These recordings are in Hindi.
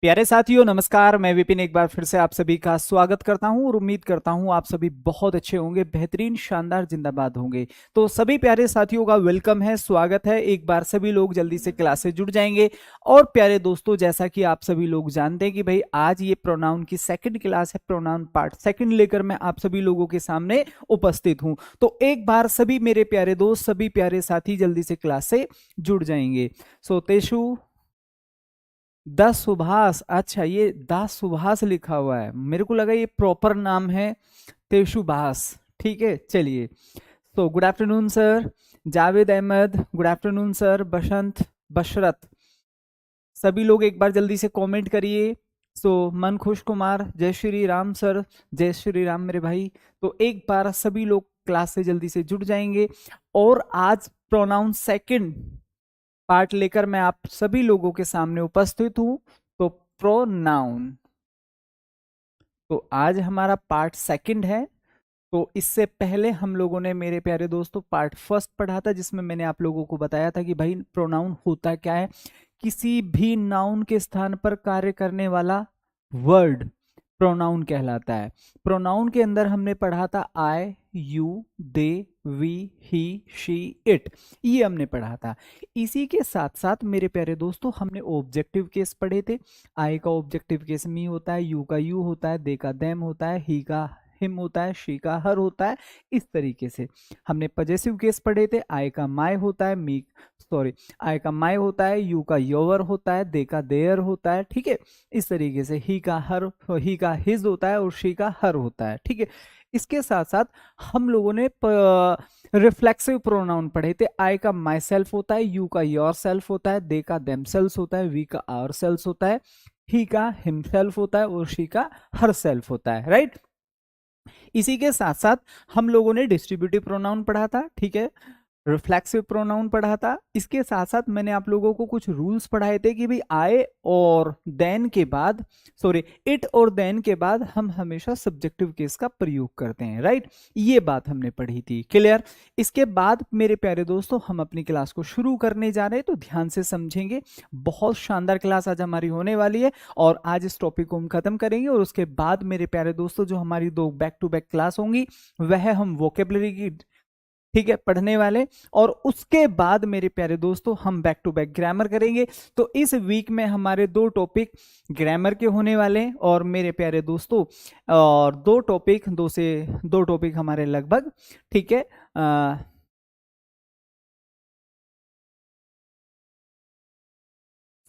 प्यारे साथियों नमस्कार। मैं विपिन एक बार फिर से आप सभी का स्वागत करता हूं और उम्मीद करता हूं आप सभी बहुत अच्छे होंगे, बेहतरीन शानदार जिंदाबाद होंगे। तो सभी प्यारे साथियों का वेलकम है, स्वागत है। एक बार सभी लोग जल्दी से क्लास से जुड़ जाएंगे। और प्यारे दोस्तों, जैसा कि आप सभी लोग जानते हैं कि भाई आज ये प्रोनाउन की सेकंड क्लास है, प्रोनाउन पार्ट सेकंड लेकर मैं आप सभी लोगों के सामने उपस्थित हूं। तो एक बार सभी मेरे प्यारे दोस्त, सभी प्यारे साथी जल्दी से क्लास से जुड़ जाएंगे। सो तेशु दास सुभाष, अच्छा ये दास सुभाष लिखा हुआ है, मेरे को लगा ये प्रॉपर नाम है तेशुभाष। ठीक है, चलिए। तो good afternoon sir. Javed Ahmed, good afternoon sir. Basant, Basharat, सभी लोग एक बार जल्दी से कमेंट करिए। सो मन खुश कुमार, जय श्री राम सर, जय श्री राम मेरे भाई। तो एक बार सभी लोग क्लास से जल्दी से जुड़ जाएंगे। और आज प्रोनाउन सेकंड पार्ट लेकर मैं आप सभी लोगों के सामने उपस्थित हूं। तो प्रोनाउन, तो आज हमारा पार्ट सेकंड है। तो इससे पहले हम लोगों ने मेरे प्यारे दोस्तों पार्ट फर्स्ट पढ़ा था, जिसमें मैंने आप लोगों को बताया था कि भाई प्रोनाउन होता क्या है। किसी भी नाउन के स्थान पर कार्य करने वाला वर्ड प्रोनाउन कहलाता है। प्रोनाउन के अंदर हमने पढ़ा था I, you, they, we, he, she, it, ये हमने पढ़ा था। इसी के साथ साथ मेरे प्यारे दोस्तों हमने ऑब्जेक्टिव केस पढ़े थे। आई का ऑब्जेक्टिव केस मी होता है, यू का यू होता है, दे का देम होता है, ही का हिम होता है, शी का हर होता है। इस तरीके से हमने पजेसिव केस पढ़े थे। आई का माय होता है, मी सॉरी आई का माय होता है, यू का योर होता है, दे का देयर होता है। ठीक है, इस तरीके से ही का हर, ही का हिज होता है और शी का हर होता है। ठीक है, इसके साथ साथ हम लोगों ने रिफ्लेक्सिव प्रोनाउन पढ़े थे। आई का माई सेल्फ होता है, यू का योर सेल्फ होता है, दे का देम सेल्फ होता है, वी का आवर सेल्फ होता है, ही का हिमसेल्फ होता है और शी का हर सेल्फ होता है। राइट, इसी के साथ साथ हम लोगों ने डिस्ट्रीब्यूटिव प्रोनाउन पढ़ा था। ठीक है, रिफ्लेक्सिव प्रोनाउन पढ़ा था। इसके साथ साथ मैंने आप लोगों को कुछ रूल्स पढ़ाए थे कि भाई आए और देन के बाद, सॉरी इट और देन के बाद हम हमेशा सब्जेक्टिव केस का प्रयोग करते हैं। राइट, ये बात हमने पढ़ी थी। क्लियर? इसके बाद मेरे प्यारे दोस्तों हम अपनी क्लास को शुरू करने जा रहे हैं, तो ध्यान से समझेंगे। बहुत शानदार क्लास आज हमारी होने वाली है और आज इस टॉपिक को हम खत्म करेंगे। और उसके बाद मेरे प्यारे दोस्तों जो हमारी दो बैक टू बैक क्लास होंगी वह हम वोकेबलरी की, ठीक है, पढ़ने वाले। और उसके बाद मेरे प्यारे दोस्तों हम बैक टू बैक ग्रामर करेंगे। तो इस वीक में हमारे दो टॉपिक ग्रामर के होने वाले हैं और मेरे प्यारे दोस्तों और दो टॉपिक हमारे लगभग, ठीक है,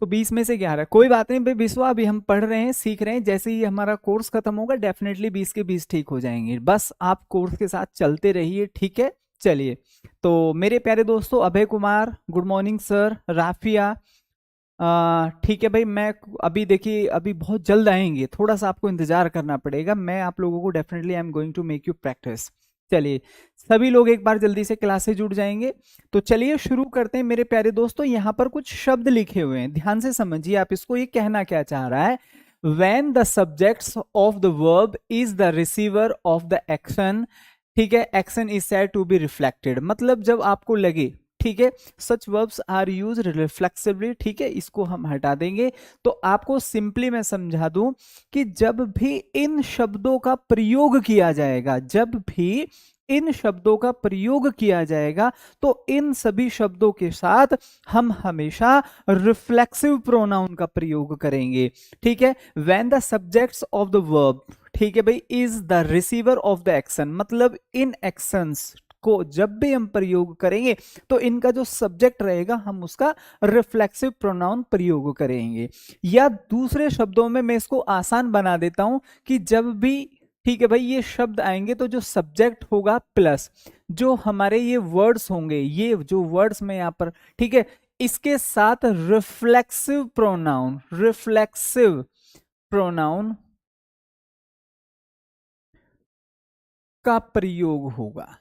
तो 20 में से 11, कोई बात नहीं भाई विश्वा, अभी हम पढ़ रहे हैं, सीख रहे हैं। जैसे ही हमारा कोर्स खत्म होगा डेफिनेटली 20 के 20 ठीक हो जाएंगे। बस आप कोर्स के साथ चलते रहिए। ठीक है, चलिए। तो मेरे प्यारे दोस्तों Abhay Kumar, good morning sir. Rafia, ठीक है भाई, मैं अभी देखिए अभी बहुत जल्द आएंगे, थोड़ा सा आपको इंतजार करना पड़ेगा। मैं आप लोगों को definitely I am going to make you practice. चलिए, सभी लोग एक बार जल्दी से क्लास से जुड़ जाएंगे। तो चलिए शुरू करते हैं मेरे प्यारे दोस्तों। यहाँ पर कुछ शब्द लिखे हुए हैं, ध्यान से समझिए आप इसको। ये कहना क्या चाह रहा है? When the subjects of the verb is the receiver of the action, ठीक है, action is said to be reflected, मतलब जब आपको लगे, ठीक है, सच वर्ब्स आर यूज रिफ्लेक्सिवली, ठीक है, इसको हम हटा देंगे। तो आपको सिंपली मैं समझा दूं कि जब भी इन शब्दों का प्रयोग किया जाएगा, जब भी इन शब्दों का प्रयोग किया जाएगा तो इन सभी शब्दों के साथ हम हमेशा रिफ्लेक्सिव प्रोनाउन का प्रयोग करेंगे। ठीक है, when the subjects of the verb, ठीक है भाई, is the receiver of the action, मतलब इन एक्शंस को जब भी हम प्रयोग करेंगे तो इनका जो सब्जेक्ट रहेगा हम उसका रिफ्लेक्सिव प्रोनाउन प्रयोग करेंगे। या दूसरे शब्दों में मैं इसको आसान बना देता हूं कि जब भी, ठीक है भाई, ये शब्द आएंगे तो जो सब्जेक्ट होगा प्लस जो हमारे ये वर्ड्स होंगे, ये जो वर्ड्स में यहां पर, ठीक है, इसके साथ रिफ्लेक्सिव प्रोनाउन का प्रयोग होगा।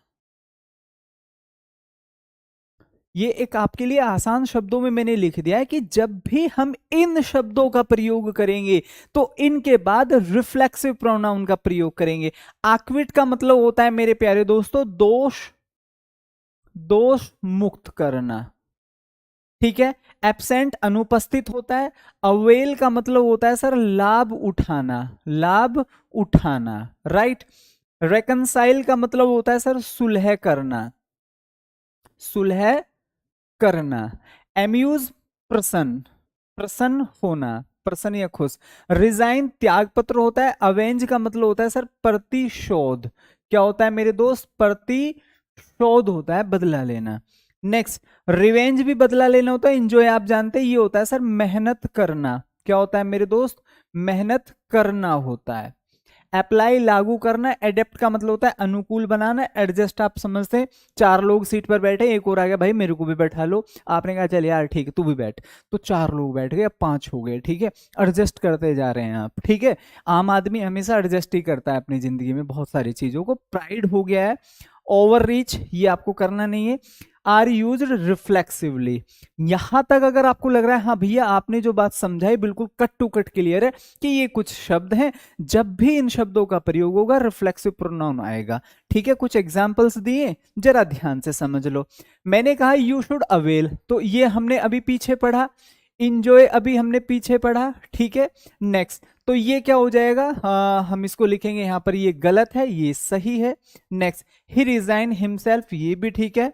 ये एक आपके लिए आसान शब्दों में मैंने लिख दिया है कि जब भी हम इन शब्दों का प्रयोग करेंगे तो इनके बाद रिफ्लेक्सिव प्रोनाउन का प्रयोग करेंगे। आक्विट का मतलब होता है मेरे प्यारे दोस्तों दोष मुक्त करना। ठीक है। एब्सेंट अनुपस्थित होता है। अवेल का मतलब होता है सर लाभ उठाना, लाभ उठाना, राइट। रेकनसाइल का मतलब होता है सर सुलह करना, सुलह करना। एम्यूज प्रसन्न, प्रसन्न होना, प्रसन्न या खुश। रिजाइन त्याग पत्र होता है। अवेंज का मतलब होता है सर प्रतिशोध। क्या होता है मेरे दोस्त? प्रतिशोध होता है, बदला लेना। नेक्स्ट, रिवेंज भी बदला लेना होता है। इंजॉय आप जानते हैं ये होता है सर मेहनत करना। क्या होता है मेरे दोस्त? मेहनत करना होता है। अप्लाई लागू करना। एडेप्ट का मतलब होता है अनुकूल बनाना। एडजस्ट आप समझते हैं, चार लोग सीट पर बैठे, एक और आ गया भाई मेरे को भी बैठा लो, आपने कहा चल यार ठीक है तू भी बैठ, तो चार लोग बैठ गए, अब पांच हो गए, ठीक है। एडजस्ट करते जा रहे हैं आप, ठीक है। आम आदमी हमेशा एडजस्ट ही करता है अपनी जिंदगी में बहुत सारी चीजों को। प्राइड हो गया है। ओवर रीच ये आपको करना नहीं है। आर यूज रिफ्लेक्सिवली, यहां तक अगर आपको लग रहा है हाँ भैया आपने जो बात समझाई बिल्कुल कट टू कट क्लियर है कि ये कुछ शब्द हैं, जब भी इन शब्दों का प्रयोग होगा रिफ्लेक्सिव प्रोनाउन आएगा, ठीक है। कुछ एग्जांपल्स दिए, जरा ध्यान से समझ लो। मैंने कहा यू शुड अवेल, तो ये हमने अभी पीछे पढ़ा। इंजॉय अभी हमने पीछे पढ़ा, ठीक है। नेक्स्ट, तो ये क्या हो जाएगा? हम इसको लिखेंगे यहां पर, ये गलत है, ये सही है। नेक्स्ट, ही रिजाइन हिमसेल्फ, ये भी ठीक है।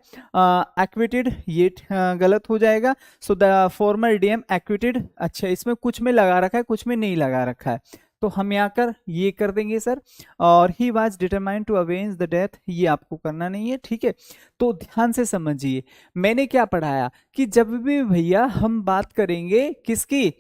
एक्विटेड ये गलत हो जाएगा। So the former idiom acquitted, अच्छा इसमें कुछ में लगा रखा है कुछ में नहीं लगा रखा है, तो हम यहाँ कर ये कर देंगे सर। और he was determined to avenge the death, ये आपको करना नहीं है, ठीक है। तो ध्यान से समझिए मैंने क्या पढ़ाया कि जब भी भैया हम बात करेंगे किसकी?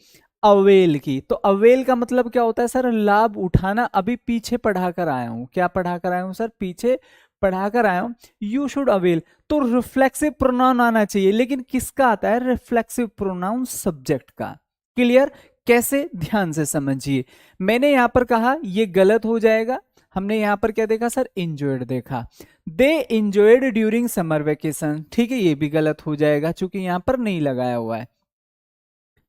अवेल की, तो अवेल का मतलब क्या होता है सर? लाभ उठाना। अभी पीछे पढ़ाकर आया हूं, क्या पढ़ाकर आया हूं सर? पीछे पढ़ाकर आया हूं। यू शुड अवेल, तो रिफ्लेक्सिव प्रोनाउन आना चाहिए, लेकिन किसका आता है रिफ्लेक्सिव प्रोनाउन? सब्जेक्ट का। क्लियर? कैसे? ध्यान से समझिए। मैंने यहां पर कहा ये गलत हो जाएगा। हमने यहां पर क्या देखा सर? इंजॉयड देखा। दे इंजॉयड ड्यूरिंग समर वेकेशन, ठीक है, ये भी गलत हो जाएगा क्योंकि यहां पर नहीं लगाया हुआ है।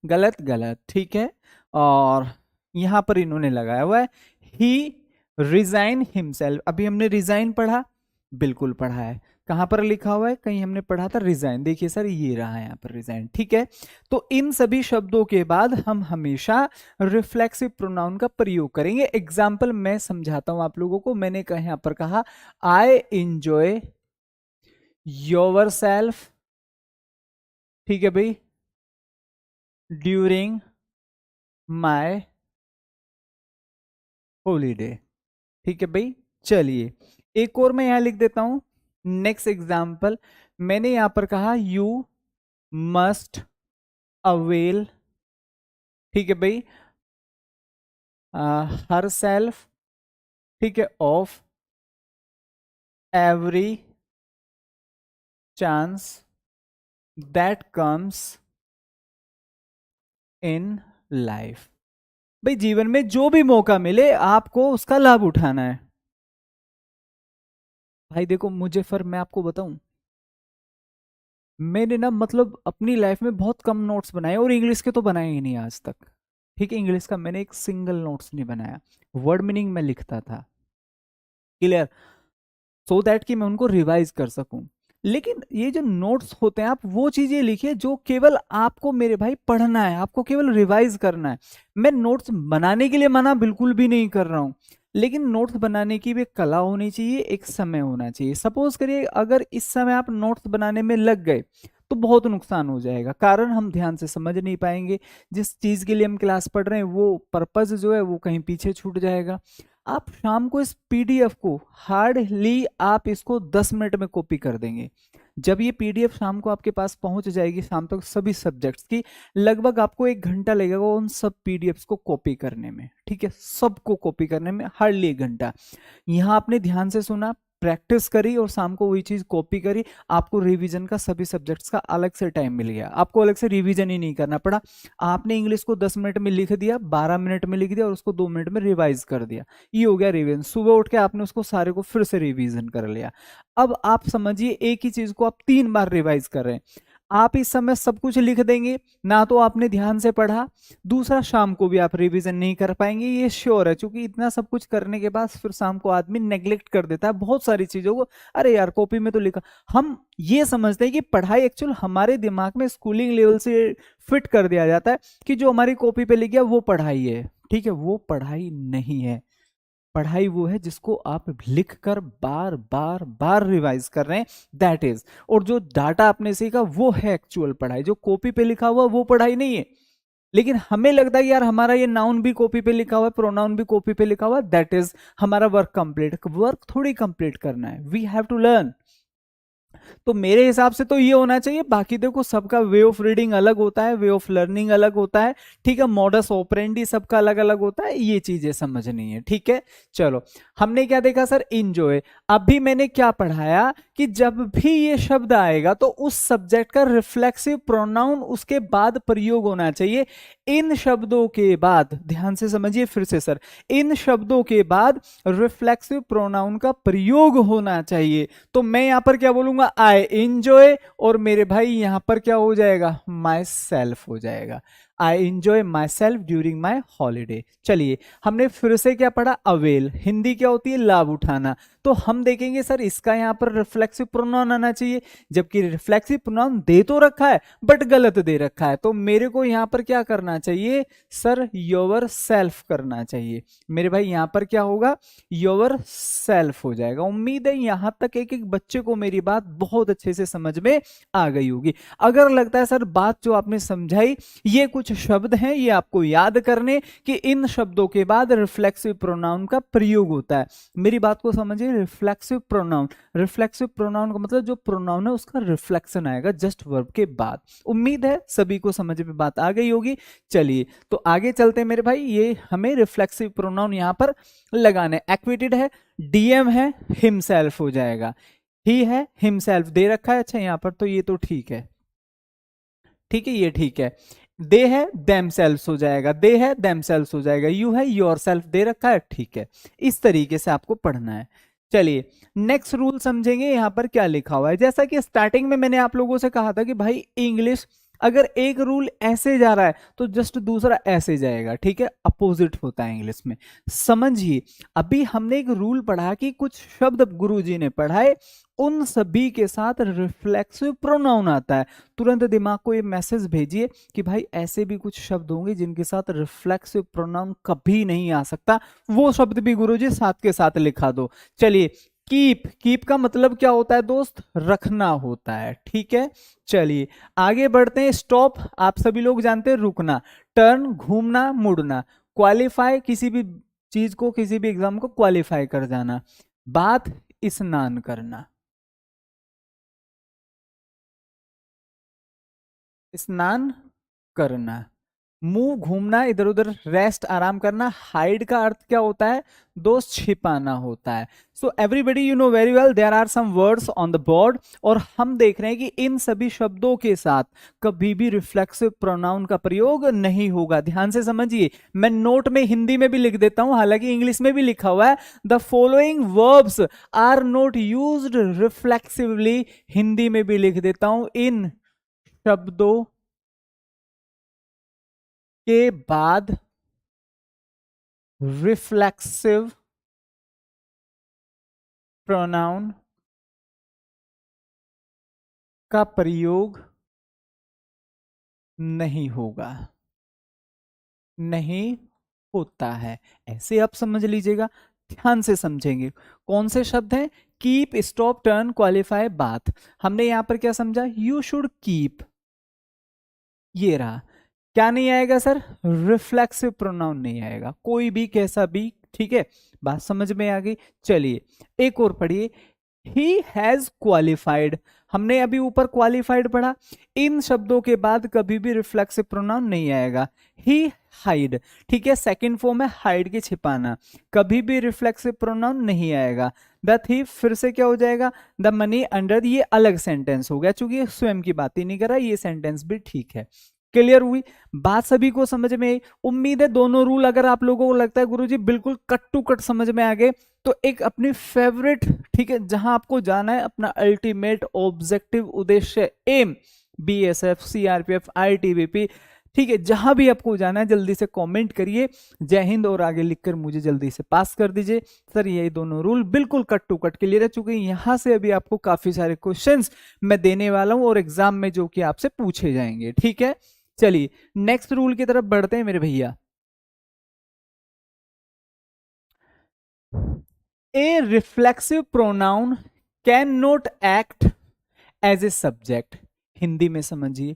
गलत गलत, ठीक है। और यहां पर इन्होंने लगाया हुआ है ही रिजाइन हिमसेल्फ। अभी हमने रिजाइन पढ़ा, बिल्कुल पढ़ा है। कहां पर लिखा हुआ है? कहीं हमने पढ़ा था रिजाइन, देखिए सर ये रहा है यहाँ पर रिजाइन, ठीक है। तो इन सभी शब्दों के बाद हम हमेशा रिफ्लेक्सिव प्रोनाउन का प्रयोग करेंगे। एग्जाम्पल मैं समझाता हूं आप लोगों को। मैंने कहा यहां पर कहा आई इंजॉय योर सेल्फ, ठीक है भाई, ड्यूरिंग माई हॉलीडे, ठीक है भाई। चलिए एक और मैं यहां लिख देता हूं। नेक्स्ट एग्जाम्पल, मैंने यहां पर कहा यू मस्ट अवेल, ठीक है भाई, हर सेल्फ, ठीक है, of every chance that comes in life. भाई जीवन में जो भी मौका मिले आपको उसका लाभ उठाना है। भाई देखो मुझे, फिर मैं आपको बताऊं, मैंने ना मतलब अपनी लाइफ में बहुत कम नोट्स बनाए, और इंग्लिश के तो बनाए ही नहीं आज तक, ठीक है। इंग्लिश का मैंने एक सिंगल नोट्स नहीं बनाया। वर्ड मीनिंग में लिखता था, क्लियर, सो दैट कि मैं उनको रिवाइज कर सकूं। लेकिन ये जो नोट्स होते हैं आप वो चीजें लिखिए जो केवल आपको मेरे भाई पढ़ना है, आपको केवल रिवाइज करना है। मैं नोट्स बनाने के लिए मना बिल्कुल भी नहीं कर रहा हूं, लेकिन नोट्स बनाने की भी एक कला होनी चाहिए, एक समय होना चाहिए। सपोज करिए अगर इस समय आप नोट्स बनाने में लग गए तो बहुत नुकसान हो जाएगा, कारण हम ध्यान से समझ नहीं पाएंगे। जिस चीज के लिए हम क्लास पढ़ रहे हैं वो पर्पज जो है वो कहीं पीछे छूट जाएगा। आप शाम को इस पीडीएफ को हार्डली आप इसको 10 मिनट में कॉपी कर देंगे। जब ये पीडीएफ शाम को आपके पास पहुंच जाएगी शाम तक सभी सब्जेक्ट्स की, लगभग आपको 1 घंटा लगेगा उन सब पीडीएफ्स को कॉपी करने में, ठीक है, सबको कॉपी करने में हार्डली 1 घंटा। यहाँ आपने ध्यान से सुना, प्रैक्टिस करी और शाम को वही चीज कॉपी करी, आपको रिवीजन का सभी सब्जेक्ट्स का अलग से टाइम मिल गया, आपको अलग से रिवीजन ही नहीं करना पड़ा। आपने इंग्लिश को 10 मिनट में लिख दिया, 12 मिनट में लिख दिया और उसको 2 मिनट में रिवाइज कर दिया, ये हो गया रिवीजन। सुबह उठ के आपने उसको सारे को फिर से रिवीजन कर लिया। अब आप समझिए एक ही चीज को आप 3 बार रिवाइज कर रहे हैं। आप इस समय सब कुछ लिख देंगे, ना तो आपने ध्यान से पढ़ा, दूसरा शाम को भी आप रिवीजन नहीं कर पाएंगे, ये श्योर है, क्योंकि इतना सब कुछ करने के बाद फिर शाम को आदमी नेग्लेक्ट कर देता है बहुत सारी चीजों को। अरे यार कॉपी में तो लिखा, हम ये समझते हैं कि पढ़ाई एक्चुअल हमारे दिमाग में स्कूलिंग लेवल से फिट कर दिया जाता है कि जो हमारी कॉपी पे लिख गया वो पढ़ाई है। ठीक है, वो पढ़ाई नहीं है। पढ़ाई वो है जिसको आप लिख कर बार बार बार रिवाइज कर रहे हैं, दैट इज। और जो डाटा आपने सीखा वो है एक्चुअल पढ़ाई। जो कॉपी पे लिखा हुआ वो पढ़ाई नहीं है। लेकिन हमें लगता है यार हमारा ये नाउन भी कॉपी पे लिखा हुआ है, प्रोनाउन भी कॉपी पे लिखा हुआ है, दैट इज हमारा वर्क कंप्लीट। वर्क थोड़ी कंप्लीट करना है, वी हैव टू लर्न। तो मेरे हिसाब से तो ये होना चाहिए। बाकी देखो सबका वे ऑफ रीडिंग अलग होता है, वे ऑफ लर्निंग अलग होता है। ठीक है, मॉडस ऑपरेंडी सबका अलग अलग होता है, ये चीजें समझनी है। ठीक है, चलो हमने क्या देखा सर, इंजॉय। अभी मैंने क्या पढ़ाया कि जब भी ये शब्द आएगा तो उस सब्जेक्ट का रिफ्लेक्सिव प्रोनाउन उसके बाद प्रयोग होना चाहिए। इन शब्दों के बाद, ध्यान से समझिए फिर से सर, इन शब्दों के बाद रिफ्लेक्सिव प्रोनाउन का प्रयोग होना चाहिए। तो मैं यहां पर क्या बोलूंगा, आई एंजॉय, और मेरे भाई यहां पर क्या हो जाएगा, माई सेल्फ हो जाएगा। I enjoy my self during my holiday. चलिए हमने फिर से क्या पढ़ा, अवेल, हिंदी क्या होती है, लाभ उठाना। तो हम देखेंगे सर इसका यहां पर रिफ्लेक्सिव प्रोनाउन आना चाहिए, जबकि रिफ्लेक्सिव प्रोनाउन दे तो रखा है बट गलत दे रखा है। तो मेरे को यहां पर क्या करना चाहिए सर, योर सेल्फ करना चाहिए। मेरे भाई यहां पर क्या होगा, योर सेल्फ हो जाएगा। उम्मीद है यहां तक एक एक बच्चे को मेरी बात बहुत अच्छे से समझ में आ गई होगी। अगर लगता है सर बात जो आपने समझाई, ये कुछ शब्द हैं ये आपको याद करने कि इन शब्दों के बाद रिफ्लेक्सिव प्रोनाउन का प्रयोग होता है। मेरी बात को समझिए, रिफ्लेक्सिव प्रोनाउन, रिफ्लेक्सिव प्रोनाउन का मतलब जो प्रोनाउन है उसका रिफ्लेक्शन आएगा जस्ट वर्ब के बाद। उम्मीद है सभी को समझ में बात आ गई होगी। चलिए तो आगे चलते हैं मेरे भाई, ये हमें रिफ्लेक्सिव प्रोनाउन यहां पर लगाने। एक्विटेड है, डीएम है, हिमसेल्फ हो जाएगा। ही है, हिमसेल्फ दे रखा है, अच्छा यहां पर तो ये तो ठीक है, ठीक है ये ठीक है। दे है, देमसेल्व्स हो जाएगा, दे है, देमसेल्व्स हो जाएगा। यू है, योरसेल्फ दे रखा है, ठीक है। इस तरीके से आपको पढ़ना है। चलिए नेक्स्ट रूल समझेंगे, यहां पर क्या लिखा हुआ है। जैसा कि स्टार्टिंग में मैंने आप लोगों से कहा था कि भाई इंग्लिश अगर एक रूल ऐसे जा रहा है तो जस्ट दूसरा ऐसे जाएगा। ठीक है, अपोजिट होता है इंग्लिश में। समझिए अभी हमने एक रूल पढ़ा कि कुछ शब्द गुरुजी ने पढ़ाए, उन सभी के साथ रिफ्लेक्सिव प्रोनाउन आता है। तुरंत दिमाग को ये मैसेज भेजिए कि भाई ऐसे भी कुछ शब्द होंगे जिनके साथ रिफ्लेक्सिव प्रोनाउन कभी नहीं आ सकता, वो शब्द भी गुरुजी साथ के साथ लिखा दो। चलिए कीप, कीप का मतलब क्या होता है दोस्त, रखना होता है। ठीक है, चलिए आगे बढ़ते हैं। स्टॉप आप सभी लोग जानते हैं, रुकना। टर्न, घूमना, मुड़ना। क्वालिफाई, किसी भी चीज को, किसी भी एग्जाम को क्वालिफाई कर जाना। बात, स्नान करना, स्नान करना। मूव, घूमना, इधर उधर, रेस्ट, आराम करना। हाइड का अर्थ क्या होता है दोस्त, छिपाना होता है। So everybody you know very well there are some words on the board, और हम देख रहे हैं कि इन सभी शब्दों के साथ कभी भी रिफ्लेक्सिव प्रोनाउन का प्रयोग नहीं होगा। ध्यान से समझिए, मैं नोट में हिंदी में भी लिख देता हूं, हालांकि इंग्लिश में भी लिखा हुआ है, the following verbs are not used reflexively. Hindi में भी लिख देता हूं, इन शब्दों के बाद रिफ्लेक्सिव प्रोनाउन का प्रयोग नहीं होगा, नहीं होता है। ऐसे आप समझ लीजिएगा, ध्यान से समझेंगे। कौन से शब्द हैं, कीप, स्टॉप, टर्न, क्वालिफाई, बात। हमने यहां पर क्या समझा, यू शुड कीप, ये रहा। क्या नहीं आएगा सर, रिफ्लेक्सिव प्रोनाउन नहीं आएगा, कोई भी कैसा भी। ठीक है, बात समझ में आ गई। चलिए एक और पढ़िए, ही हैज क्वालिफाइड। हमने अभी ऊपर क्वालिफाइड पढ़ा, इन शब्दों के बाद कभी भी रिफ्लेक्सिव प्रोनाउन नहीं आएगा। ही हाइड, ठीक है, सेकंड फॉर्म है हाइड के छिपाना, कभी भी रिफ्लेक्सिव प्रोनाउन नहीं आएगा। द थीफ फिर से क्या हो जाएगा, द मनी अंडर, ये अलग सेंटेंस हो गया, चूंकि स्वयं की बात ही नहीं कर रहा, ये सेंटेंस भी ठीक है। क्लियर हुई बात, सभी को समझ में आई। उम्मीद है दोनों रूल अगर आप लोगों को लगता है गुरुजी बिल्कुल कट टू कट समझ में आ गए, तो एक अपनी फेवरेट, ठीक है, जहां आपको जाना है, अपना अल्टीमेट ऑब्जेक्टिव, उद्देश्य, एम, बीएसएफ, सीआरपीएफ, आईटीबीपी, ठीक है, जहां भी आपको जाना है जल्दी से कमेंट करिए जय हिंद और आगे लिखकर मुझे जल्दी से पास कर दीजिए। सर ये दोनों रूल बिल्कुल कट टू कट क्लियर रह चुके हैं। यहां से अभी आपको काफी सारे क्वेश्चंस मैं देने वाला हूं और एग्जाम में जो कि आपसे पूछे जाएंगे, ठीक है। चलिए नेक्स्ट रूल की तरफ बढ़ते हैं मेरे भैया। A reflexive pronoun can not act as a subject. Hindi में समझिए,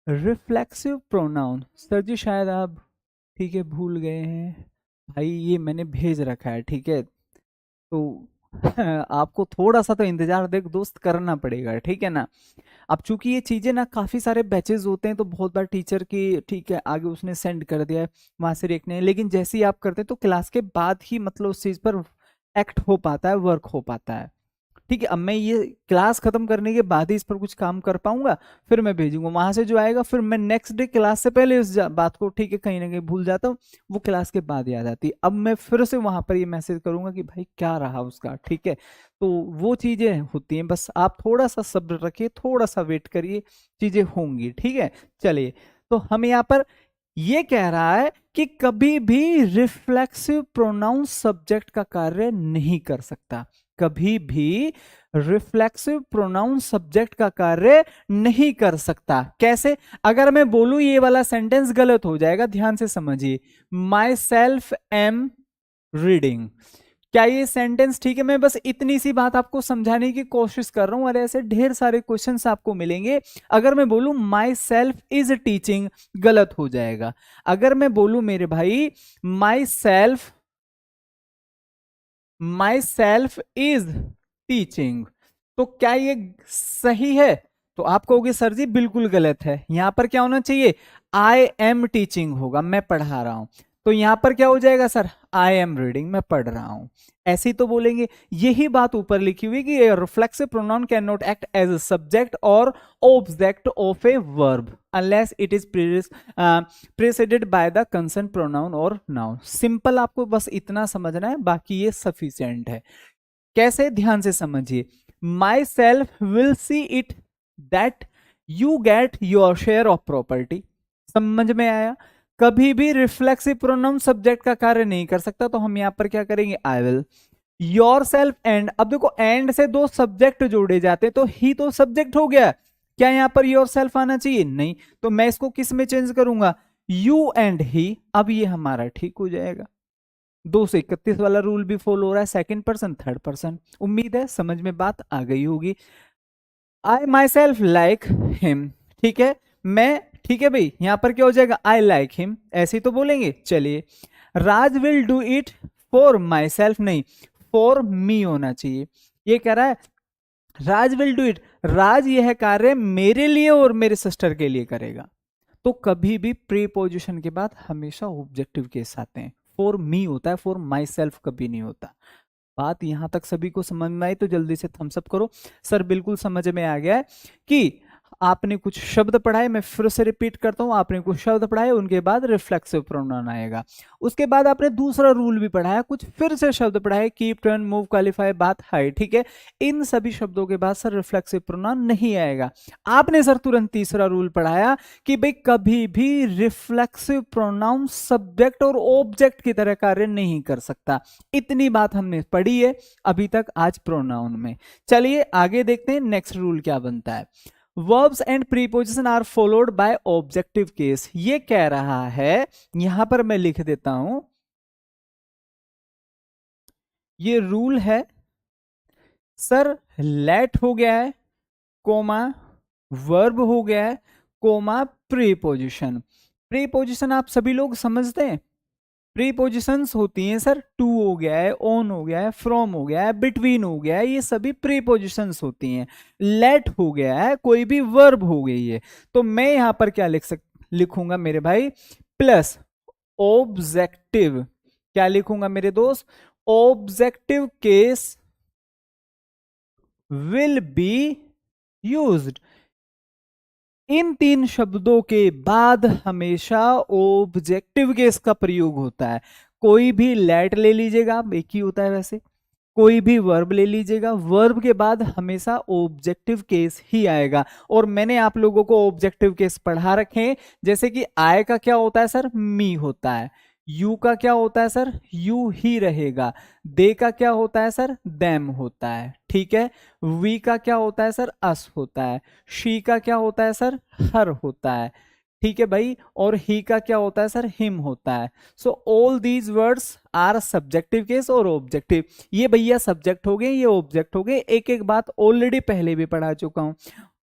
रिफ्लेक्सिव प्रोनाउन, सर जी शायद आप ठीक है भूल गए हैं भाई, ये मैंने भेज रखा है, ठीक है, तो आपको थोड़ा सा तो इंतजार देख दोस्त करना पड़ेगा, ठीक है ना। अब चूंकि ये चीजें ना काफी सारे बैचेस होते हैं तो बहुत बार टीचर की ठीक है आगे उसने सेंड कर दिया है वहां से देखने, लेकिन जैसे ही आप करते हैं तो क्लास के बाद ही मतलब उस चीज पर एक्ट हो पाता है, वर्क हो पाता है, ठीक है। अब मैं ये क्लास खत्म करने के बाद ही इस पर कुछ काम कर पाऊंगा, फिर मैं भेजूंगा वहां से जो आएगा, फिर मैं नेक्स्ट डे क्लास से पहले उस बात को ठीक है कहीं ना कहीं भूल जाता हूँ, वो क्लास के बाद याद आती है। अब मैं फिर से वहां पर ये मैसेज करूंगा कि भाई क्या रहा उसका, ठीक है। तो वो चीजें होती हैं, बस आप थोड़ा सा सब्र रखिए, थोड़ा सा वेट करिए, चीजें होंगी, ठीक है। चलिए, तो हम यहाँ पर ये कह रहा है कि कभी भी रिफ्लेक्सिव प्रोनाउन सब्जेक्ट का कार्य नहीं कर सकता, कभी भी रिफ्लेक्सिव प्रोनाउन सब्जेक्ट का कार्य नहीं कर सकता। कैसे? अगर मैं बोलूं ये वाला सेंटेंस गलत हो जाएगा, ध्यान से समझिए, माई सेल्फ एम रीडिंग, क्या ये सेंटेंस ठीक है? मैं बस इतनी सी बात आपको समझाने की कोशिश कर रहा हूं और ऐसे ढेर सारे क्वेश्चंस आपको मिलेंगे। अगर मैं बोलूं माई सेल्फ इज टीचिंग, गलत हो जाएगा। अगर मैं बोलूं मेरे भाई माई सेल्फ इज टीचिंग, तो क्या ये सही है? तो आप कहोगे सर जी बिल्कुल गलत है, यहां पर क्या होना चाहिए? आई एम टीचिंग होगा, मैं पढ़ा रहा हूं। तो यहां पर क्या हो जाएगा सर? आई एम रीडिंग, मैं पढ़ रहा हूं, ऐसे ही तो बोलेंगे। यही बात ऊपर लिखी हुई कि reflexive pronoun can not act as a subject और object of a verb unless it is preceded by the concern pronoun और नाउन। सिंपल, आपको बस इतना समझना है, बाकी ये सफिशिएंट है। कैसे? ध्यान से समझिए, my self will see it that you get your share of property. समझ में आया? कभी भी रिफ्लेक्सिव प्रोनाउन सब्जेक्ट का कार्य नहीं कर सकता, तो हम यहां पर क्या करेंगे? I will, your self and. अब देखो एंड से दो सब्जेक्ट जोड़े जाते तो ही तो सब्जेक्ट हो गया, क्या यहां पर योर सेल्फ आना चाहिए? नहीं, तो मैं इसको किस में चेंज करूंगा? You and he. अब ये हमारा ठीक हो जाएगा। 231 वाला रूल भी फॉलो हो रहा है, सेकंड पर्सन थर्ड पर्सन। उम्मीद है समझ में बात आ गई होगी। आई माई सेल्फ लाइक हिम, ठीक है, मैं, ठीक है भाई, यहां पर क्या हो जाएगा? आई लाइक हिम, ऐसे ही तो बोलेंगे। चलिए, Raj will do it for my self, नहीं, फॉर मी होना चाहिए। ये कह रहा है Raj will do it, Raj यह कार्य मेरे लिए और मेरे सिस्टर के लिए करेगा। तो कभी भी प्रीपोजिशन के बाद हमेशा ऑब्जेक्टिव केस आते हैं। फॉर मी होता है, फॉर माई सेल्फ कभी नहीं होता। बात यहां तक सभी को समझ में आई तो जल्दी से थम्स अप करो। सर बिल्कुल समझ में आ गया है कि आपने कुछ शब्द पढ़ाए, मैं फिर से रिपीट करता हूं, आपने कुछ शब्द पढ़ाए, उनके बाद रिफ्लेक्सिव प्रोनाउन आएगा। उसके बाद आपने दूसरा रूल भी पढ़ाया, कुछ फिर से शब्द पढ़ाए, कीप, टर्न, मूव, क्वालिफाई, बात, हाई, ठीक है। इन सभी शब्दों के बाद सर रिफ्लेक्सिव प्रोनाउन नहीं आएगा। आपने सर तुरंत तीसरा रूल पढ़ाया कि भाई कभी भी रिफ्लेक्सिव प्रोनाउन सब्जेक्ट और ऑब्जेक्ट की तरह कार्य नहीं कर सकता। इतनी बात हमने पढ़ी है अभी तक आज प्रोनाउन में। चलिए आगे देखते हैं नेक्स्ट रूल क्या बनता है। verbs and preposition are followed by objective case। ये कह रहा है, यहां पर मैं लिख देता हूं, ये रूल है सर, लेट हो गया है, कोमा, वर्ब हो गया है, कोमा, प्रीपोजिशन। प्रीपोजिशन आप सभी लोग समझते हैं, प्रीपोजिशंस होती हैं सर, टू हो गया है, ऑन हो गया है, फ्रॉम हो गया है, बिटवीन हो गया है, ये सभी प्रीपोजिशंस होती हैं। लेट हो गया है, कोई भी वर्ब हो गई है, तो मैं यहां पर क्या लिखूंगा मेरे भाई? Plus objective. क्या लिखूंगा मेरे दोस्त? Objective case will be used. इन तीन शब्दों के बाद हमेशा ऑब्जेक्टिव केस का प्रयोग होता है। कोई भी लेट ले लीजिएगा, एक ही होता है वैसे, कोई भी वर्ब ले लीजिएगा, वर्ब के बाद हमेशा ऑब्जेक्टिव केस ही आएगा। और मैंने आप लोगों को ऑब्जेक्टिव केस पढ़ा रखे हैं, जैसे कि आय का क्या होता है सर, मी होता है। यू का क्या होता है सर, यू ही रहेगा। दे का क्या होता है सर, देम होता है, ठीक है। वी का क्या होता है सर, अस होता है। शी का क्या होता है सर, हर होता है, ठीक है भाई। और ही का क्या होता है सर, हिम होता है। So all these words are subjective case और ऑब्जेक्टिव। ये भैया सब्जेक्ट हो गए, ये ऑब्जेक्ट हो गए। एक एक बात ऑलरेडी पहले भी पढ़ा चुका हूं।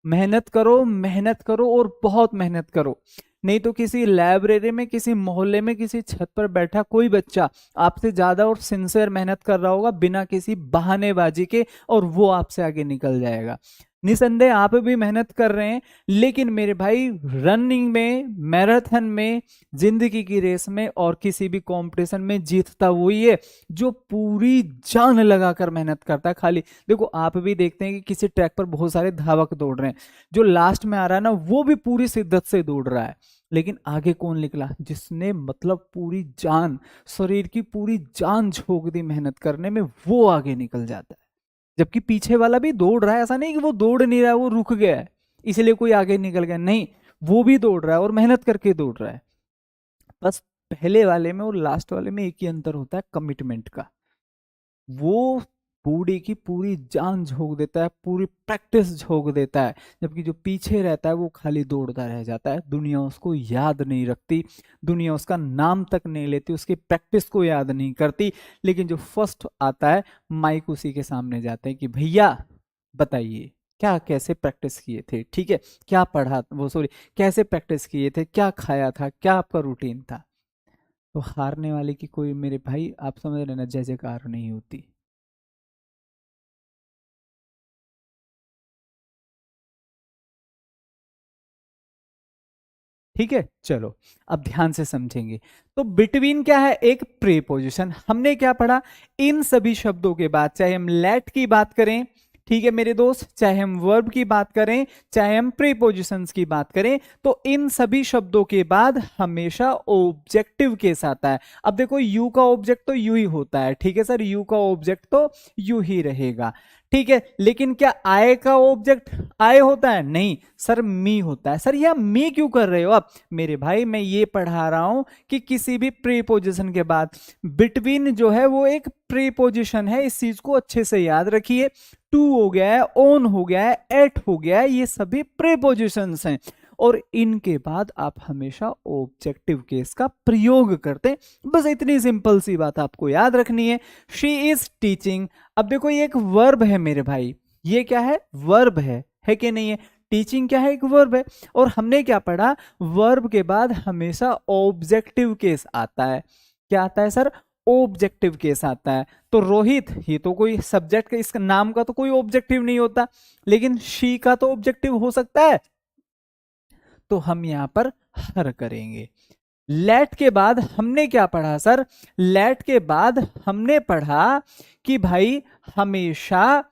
मेहनत करो, मेहनत करो और बहुत मेहनत करो, नहीं तो किसी लाइब्रेरी में, किसी मोहल्ले में, किसी छत पर बैठा कोई बच्चा आपसे ज्यादा और सिंसियर मेहनत कर रहा होगा बिना किसी बहानेबाजी के, और वो आपसे आगे निकल जाएगा। निसंदेह आप भी मेहनत कर रहे हैं, लेकिन मेरे भाई रनिंग में, मैराथन में, जिंदगी की रेस में और किसी भी कंपटीशन में जीतता वही है जो पूरी जान लगाकर मेहनत करता है। खाली देखो, आप भी देखते हैं कि किसी ट्रैक पर बहुत सारे धावक दौड़ रहे हैं, जो लास्ट में आ रहा है ना वो भी पूरी शिद्दत से दौड़ रहा है, लेकिन आगे कौन निकला, जिसने मतलब पूरी जान, शरीर की पूरी जान झोंक दी मेहनत करने में, वो आगे निकल जाता है। जबकि पीछे वाला भी दौड़ रहा है, ऐसा नहीं कि वो दौड़ नहीं रहा है, वो रुक गया है इसलिए कोई आगे निकल गया, नहीं, वो भी दौड़ रहा है और मेहनत करके दौड़ रहा है। बस पहले वाले में और लास्ट वाले में एक ही अंतर होता है, कमिटमेंट का। वो पूरी की पूरी जान झोंक देता है, पूरी प्रैक्टिस झोंक देता है, जबकि जो पीछे रहता है वो खाली दौड़ता रह जाता है। दुनिया उसको याद नहीं रखती, दुनिया उसका नाम तक नहीं लेती, उसकी प्रैक्टिस को याद नहीं करती। लेकिन जो फर्स्ट आता है, माइक उसी के सामने जाते हैं कि भैया बताइए क्या, कैसे प्रैक्टिस किए थे, ठीक है, क्या पढ़ा, वो सॉरी, कैसे प्रैक्टिस किए थे, क्या खाया था, क्या आपका रूटीन था। तो हारने वाले की कोई, मेरे भाई आप समझ रहे ना, जय जयकार नहीं होती। ठीक है, चलो अब ध्यान से समझेंगे। तो बिटवीन क्या है, एक प्रीपोजिशन। हमने क्या पढ़ा, इन सभी शब्दों के बाद, चाहे हम लेट की बात करें, ठीक है मेरे दोस्त, चाहे हम वर्ब की बात करें, चाहे हम प्रीपोजिशंस की बात करें, तो इन सभी शब्दों के बाद हमेशा ऑब्जेक्टिव केस आता है। अब देखो, यू का ऑब्जेक्ट तो यू ही होता है, ठीक है सर, यू का ऑब्जेक्ट तो यू ही रहेगा, ठीक है। लेकिन क्या आय का ऑब्जेक्ट आय होता है, नहीं सर, मी होता है। सर यह मी क्यों कर रहे हो आप, मेरे भाई मैं ये पढ़ा रहा हूं कि किसी भी प्रीपोजिशन के बाद बिटवीन जो है वो एक प्रीपोजिशन है, इस चीज को अच्छे से याद रखिए। टू हो गया है, ऑन हो गया है, एट हो गया है, ये सभी प्रीपोजिशंस हैं, और इनके बाद आप हमेशा ऑब्जेक्टिव केस का प्रयोग करते हैं। बस इतनी सिंपल सी बात आपको याद रखनी है। She is teaching. अब देखो, ये एक वर्ब है मेरे भाई, ये क्या है, वर्ब है कि नहीं है। टीचिंग क्या है, एक वर्ब है। और हमने क्या पढ़ा, वर्ब के बाद हमेशा ऑब्जेक्टिव केस आता है। क्या आता है सर, ऑब्जेक्टिव केस आता है। तो रोहित, ये तो कोई सब्जेक्ट का, इसका नाम का तो कोई ऑब्जेक्टिव नहीं होता, लेकिन शी का तो ऑब्जेक्टिव हो सकता है, तो हम यहां पर हर करेंगे। लेट के बाद हमने क्या पढ़ा सर, लेट के बाद हमने पढ़ा कि भाई हमेशा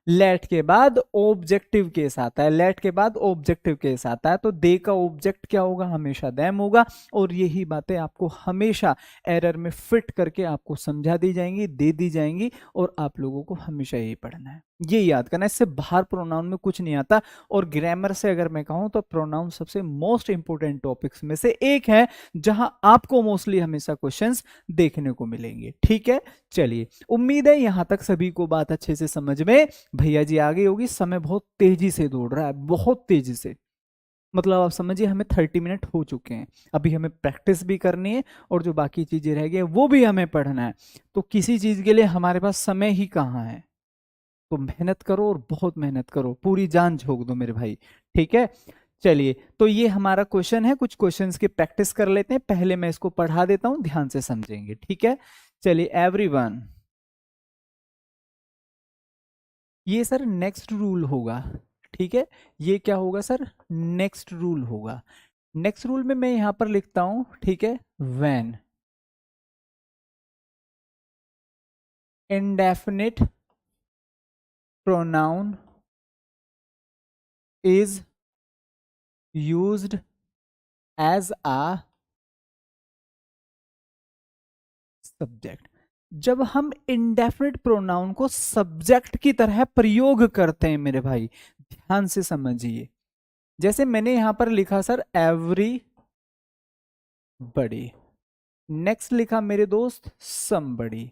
लेट के बाद ऑब्जेक्टिव केस आता है, लेट के बाद ऑब्जेक्टिव केस आता है, तो दे का ऑब्जेक्ट क्या होगा, हमेशा देम होगा। और यही बातें आपको हमेशा एरर में फिट करके आपको समझा दी जाएंगी, दे दी जाएंगी, और आप लोगों को हमेशा यही पढ़ना है, ये याद करना है। इससे बाहर प्रोनाउन में कुछ नहीं आता। और ग्रामर से अगर मैं कहूं तो प्रोनाउन सबसे मोस्ट इंपोर्टेंट टॉपिक्स में से एक है, जहां आपको मोस्टली हमेशा क्वेश्चंस देखने को मिलेंगे, ठीक है। चलिए, उम्मीद है यहां तक सभी को बात अच्छे से समझ में भैया जी आ गई होगी। समय बहुत तेजी से दौड़ रहा है, बहुत तेजी से, मतलब आप समझिए हमें 30 मिनट हो चुके हैं, अभी हमें प्रैक्टिस भी करनी है और जो बाकी चीजें रह गई वो भी हमें पढ़ना है। तो किसी चीज के लिए हमारे पास समय ही कहाँ है। तो मेहनत करो और बहुत मेहनत करो, पूरी जान झोंक दो मेरे भाई, ठीक है। चलिए, तो ये हमारा क्वेश्चन है, कुछ क्वेश्चंस की प्रैक्टिस कर लेते हैं। पहले मैं इसको पढ़ा देता हूं, ध्यान से समझेंगे, ठीक है। चलिए एवरीवन, ये सर नेक्स्ट रूल होगा, ठीक है। ये क्या होगा सर, नेक्स्ट रूल होगा। नेक्स्ट रूल में मैं यहां पर लिखता हूं, ठीक है, when indefinite pronoun is used as a subject। जब हम इंडेफिनिट प्रोनाउन को सब्जेक्ट की तरह प्रयोग करते हैं मेरे भाई, ध्यान से समझिए। जैसे मैंने यहां पर लिखा सर एवरी बड़ी, नेक्स्ट लिखा मेरे दोस्त समबड़ी।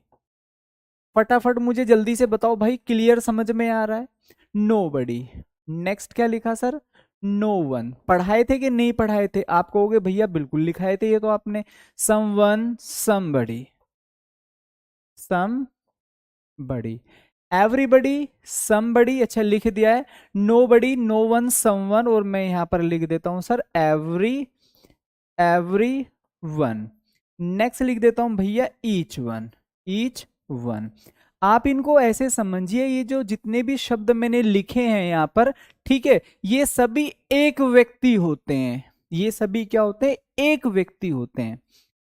फटाफट मुझे जल्दी से बताओ भाई, क्लियर समझ में आ रहा है? नो बडी। नेक्स्ट क्या लिखा सर? No one. पढ़ाए थे कि नहीं पढ़ाए थे? आप कहोगे भैया बिल्कुल लिखाए थे ये तो आपने। सम वन समबडी, सम बड़ी। एवरीबडी समबडी, अच्छा लिख दिया है। नो बडी, नो वन, समवन, और मैं यहां पर लिख देता हूं सर एवरी वन। नेक्स्ट लिख देता हूं भैया ईच वन। आप इनको ऐसे समझिए, ये जो जितने भी शब्द मैंने लिखे हैं यहां पर, ठीक है, ये सभी एक व्यक्ति होते हैं। ये सभी क्या होते हैं? एक व्यक्ति होते हैं।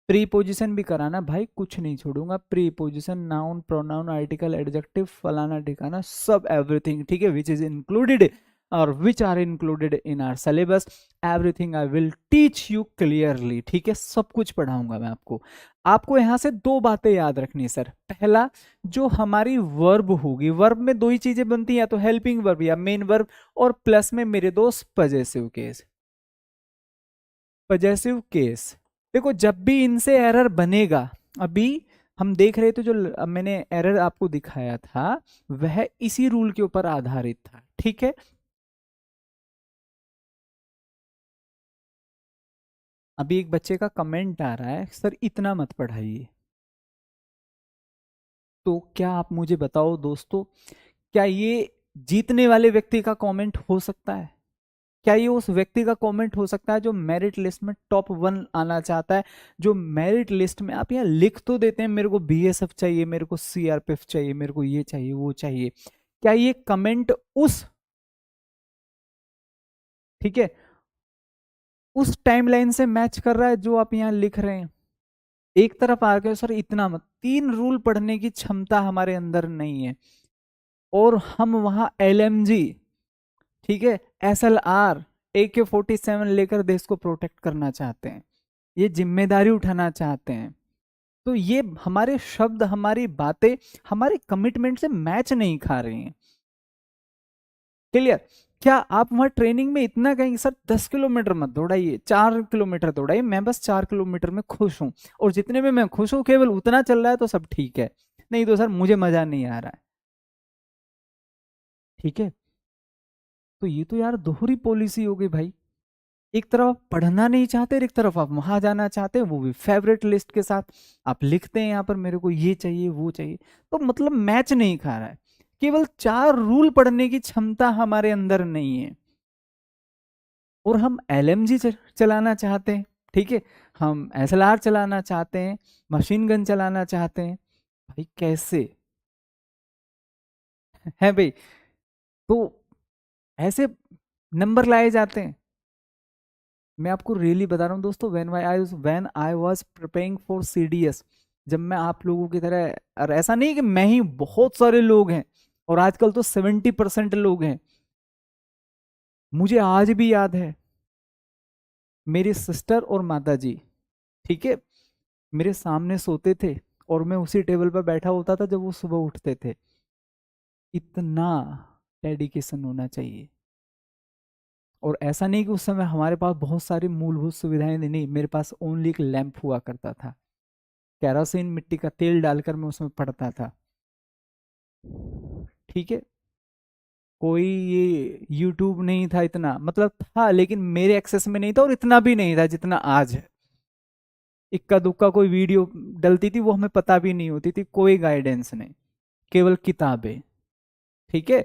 प्रीपोजिशन भी कराना भाई, कुछ नहीं छोड़ूंगा। Preposition, noun, pronoun, article, adjective, फलाना ठिकाना, सब एवरीथिंग, ठीक है, विच इज इंक्लूडेड और which are included in our syllabus, everything I will teach you clearly, ठीक है, सब कुछ पढ़ाऊंगा मैं आपको। आपको यहां से दो बातें याद रखनी सर। पहला, जो हमारी वर्ब होगी, वर्ब में दो ही चीजें बनती हैं, या तो हेल्पिंग वर्ब या मेन वर्ब, और प्लस में मेरे दोस्त पजेसिव केस। पजेसिव केस, देखो जब भी इनसे एरर बनेगा, अभी हम देख रहे थे जो मैंने एरर आपको दिखाया था, वह इसी रूल के ऊपर आधारित था, ठीक है। अभी एक बच्चे का कमेंट आ रहा है, सर इतना मत पढ़ाइए। तो क्या आप मुझे बताओ दोस्तों, क्या ये जीतने वाले व्यक्ति का कमेंट हो सकता है? क्या ये उस व्यक्ति का कमेंट हो सकता है जो मेरिट लिस्ट में टॉप 1 आना चाहता है? जो मेरिट लिस्ट में आप यहाँ लिख तो देते हैं मेरे को बीएसएफ चाहिए, मेरे को सीआरपीएफ चाहिए, मेरे को ये चाहिए वो चाहिए, क्या ये कमेंट उस, ठीक है, उस टाइमलाइन से मैच कर रहा है जो आप यहाँ लिख रहे हैं? एक तरफ आ गए सर इतना मत, 3 रूल पढ़ने की क्षमता हमारे अंदर नहीं है, और हम वहां एलएमजी, ठीक है, एसएलआर, AK-47 लेकर देश को प्रोटेक्ट करना चाहते हैं, ये जिम्मेदारी उठाना चाहते हैं। तो ये हमारे शब्द, हमारी बातें, हमारे कमिटमेंट से मैच नहीं खा रही हैं। क्लियर? क्या आप वहां ट्रेनिंग में इतना कहेंगे सर 10 किलोमीटर मत दौड़ाइए, 4 किलोमीटर दौड़ाइए, मैं बस 4 किलोमीटर में खुश हूं, और जितने में मैं खुश हूं केवल उतना चल रहा है तो सब ठीक है, नहीं तो सर मुझे मजा नहीं आ रहा है, ठीक है। तो ये तो यार दोहरी पॉलिसी हो गई भाई। एक तरफ आप पढ़ना नहीं चाहते और एक तरफ आप वहां जाना चाहते हैं, वो भी फेवरेट लिस्ट के साथ। आप लिखते हैं यहाँ पर मेरे को ये चाहिए वो चाहिए, तो मतलब मैच नहीं खा रहा है। केवल 4 रूल पढ़ने की क्षमता हमारे अंदर नहीं है, और हम एलएमजी चलाना चाहते हैं, ठीक है, हम एसएलआर चलाना चाहते हैं, मशीन गन चलाना चाहते हैं। भाई कैसे है भाई? तो ऐसे नंबर लाए जाते हैं। मैं आपको रियली बता रहा हूँ दोस्तों, when I was preparing for CDS, जब मैं आप लोगों की तरह, और ऐसा नहीं कि मैं ही, बहुत सारे लोग हैं, और आजकल तो 70% लोग हैं। मुझे आज भी याद है, मेरी सिस्टर और माता जी, ठीक है, मेरे सामने सोते थे, और मैं उसी टेबल पर बैठा होता था जब वो सुबह उठते थे। इतना डेडिकेशन होना चाहिए। और ऐसा नहीं कि उस समय हमारे पास बहुत सारी मूलभूत सुविधाएं नहीं, मेरे पास ओनली एक लैंप हुआ करता था, केरोसिन मिट्टी का तेल डालकर मैं उसमें पढ़ता था, ठीक है। कोई ये यूट्यूब नहीं था इतना, मतलब था लेकिन मेरे एक्सेस में नहीं था, और इतना भी नहीं था जितना आज है। इक्का दुक्का कोई वीडियो डलती थी, वो हमें पता भी नहीं होती थी, कोई गाइडेंस नहीं, केवल किताबें, ठीक है।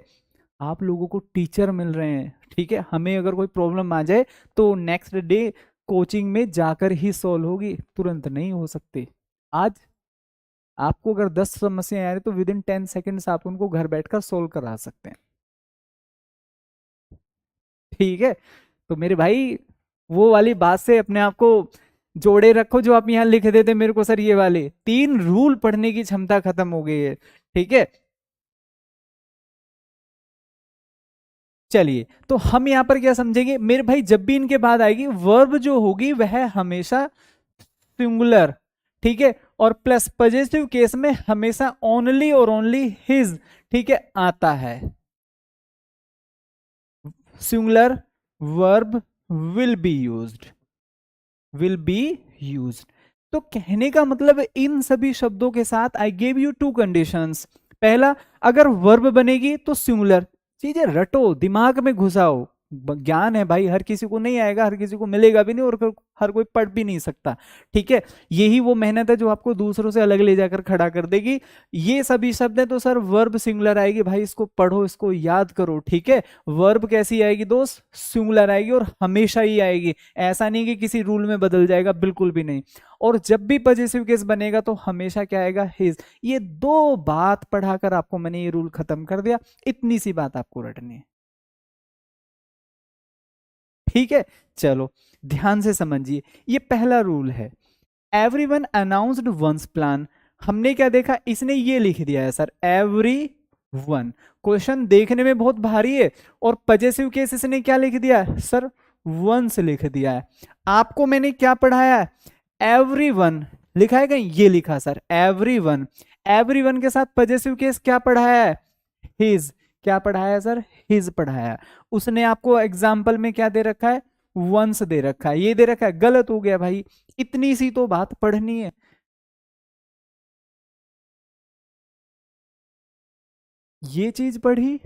आप लोगों को टीचर मिल रहे हैं, ठीक है, हमें अगर कोई प्रॉब्लम आ जाए तो नेक्स्ट डे कोचिंग में जाकर ही सॉल्व होगी, तुरंत नहीं हो सकती। आज आपको अगर 10 समस्याएं आ रही तो विद इन 10 सेकेंड्स आप उनको घर बैठकर सोल्व करा सकते हैं, ठीक है। तो मेरे भाई, वो वाली बात से अपने आप को जोड़े रखो जो आप यहाँ लिख देते मेरे को, सर ये वाले 3 रूल पढ़ने की क्षमता खत्म हो गई है, ठीक है। चलिए, तो हम यहां पर क्या समझेंगे मेरे भाई, जब भी इनके बाद आएगी वर्ब जो होगी वह हमेशा सिंगुलर, ठीक है, और प्लस पॉजिटिव केस में हमेशा ओनली और ओनली हिज, ठीक है, आता है। Singular verb will be used, will be used. तो कहने का मतलब इन सभी शब्दों के साथ I give you to conditions. पहला, अगर वर्ब बनेगी तो सिंगुलर, चीजें रटो, दिमाग में घुसाओ। ज्ञान है भाई, हर किसी को नहीं आएगा, हर किसी को मिलेगा भी नहीं, और हर कोई पढ़ भी नहीं सकता, ठीक है। यही वो मेहनत है जो आपको दूसरों से अलग ले जाकर खड़ा कर देगी। ये सभी शब्द है तो सर वर्ब सिंगुलर आएगी भाई, इसको पढ़ो, इसको याद करो, ठीक है। वर्ब कैसी आएगी दोस्त? सिंगुलर आएगी, और हमेशा ही आएगी। ऐसा नहीं कि किसी रूल में बदल जाएगा, बिल्कुल भी नहीं। और जब भी पॉजिटिव केस बनेगा तो हमेशा क्या आएगा? हिज। ये दो बात पढ़ाकर आपको मैंने ये रूल खत्म कर दिया। इतनी सी बात आपको रटनी है, ठीक है। चलो ध्यान से समझिए, ये पहला रूल है। Everyone announced once plan. हमने क्या देखा? इसने ये लिख दिया है सर, एवरी वन। क्वेश्चन देखने में बहुत भारी है, और पॉजिटिव केस इसने क्या लिख दिया है सर? वंस लिख दिया है। आपको मैंने क्या पढ़ाया है? एवरी वन लिखा है कहीं? ये लिखा sir, every one. Every one के साथ पॉजिटिव केस क्या पढ़ाया है? हिज। क्या पढ़ाया सर? हिज पढ़ाया। उसने आपको एग्जाम्पल में क्या दे रखा है? वंस दे रखा है, ये दे रखा है, गलत हो गया भाई। इतनी सी तो बात पढ़नी है। ये चीज पढ़ी,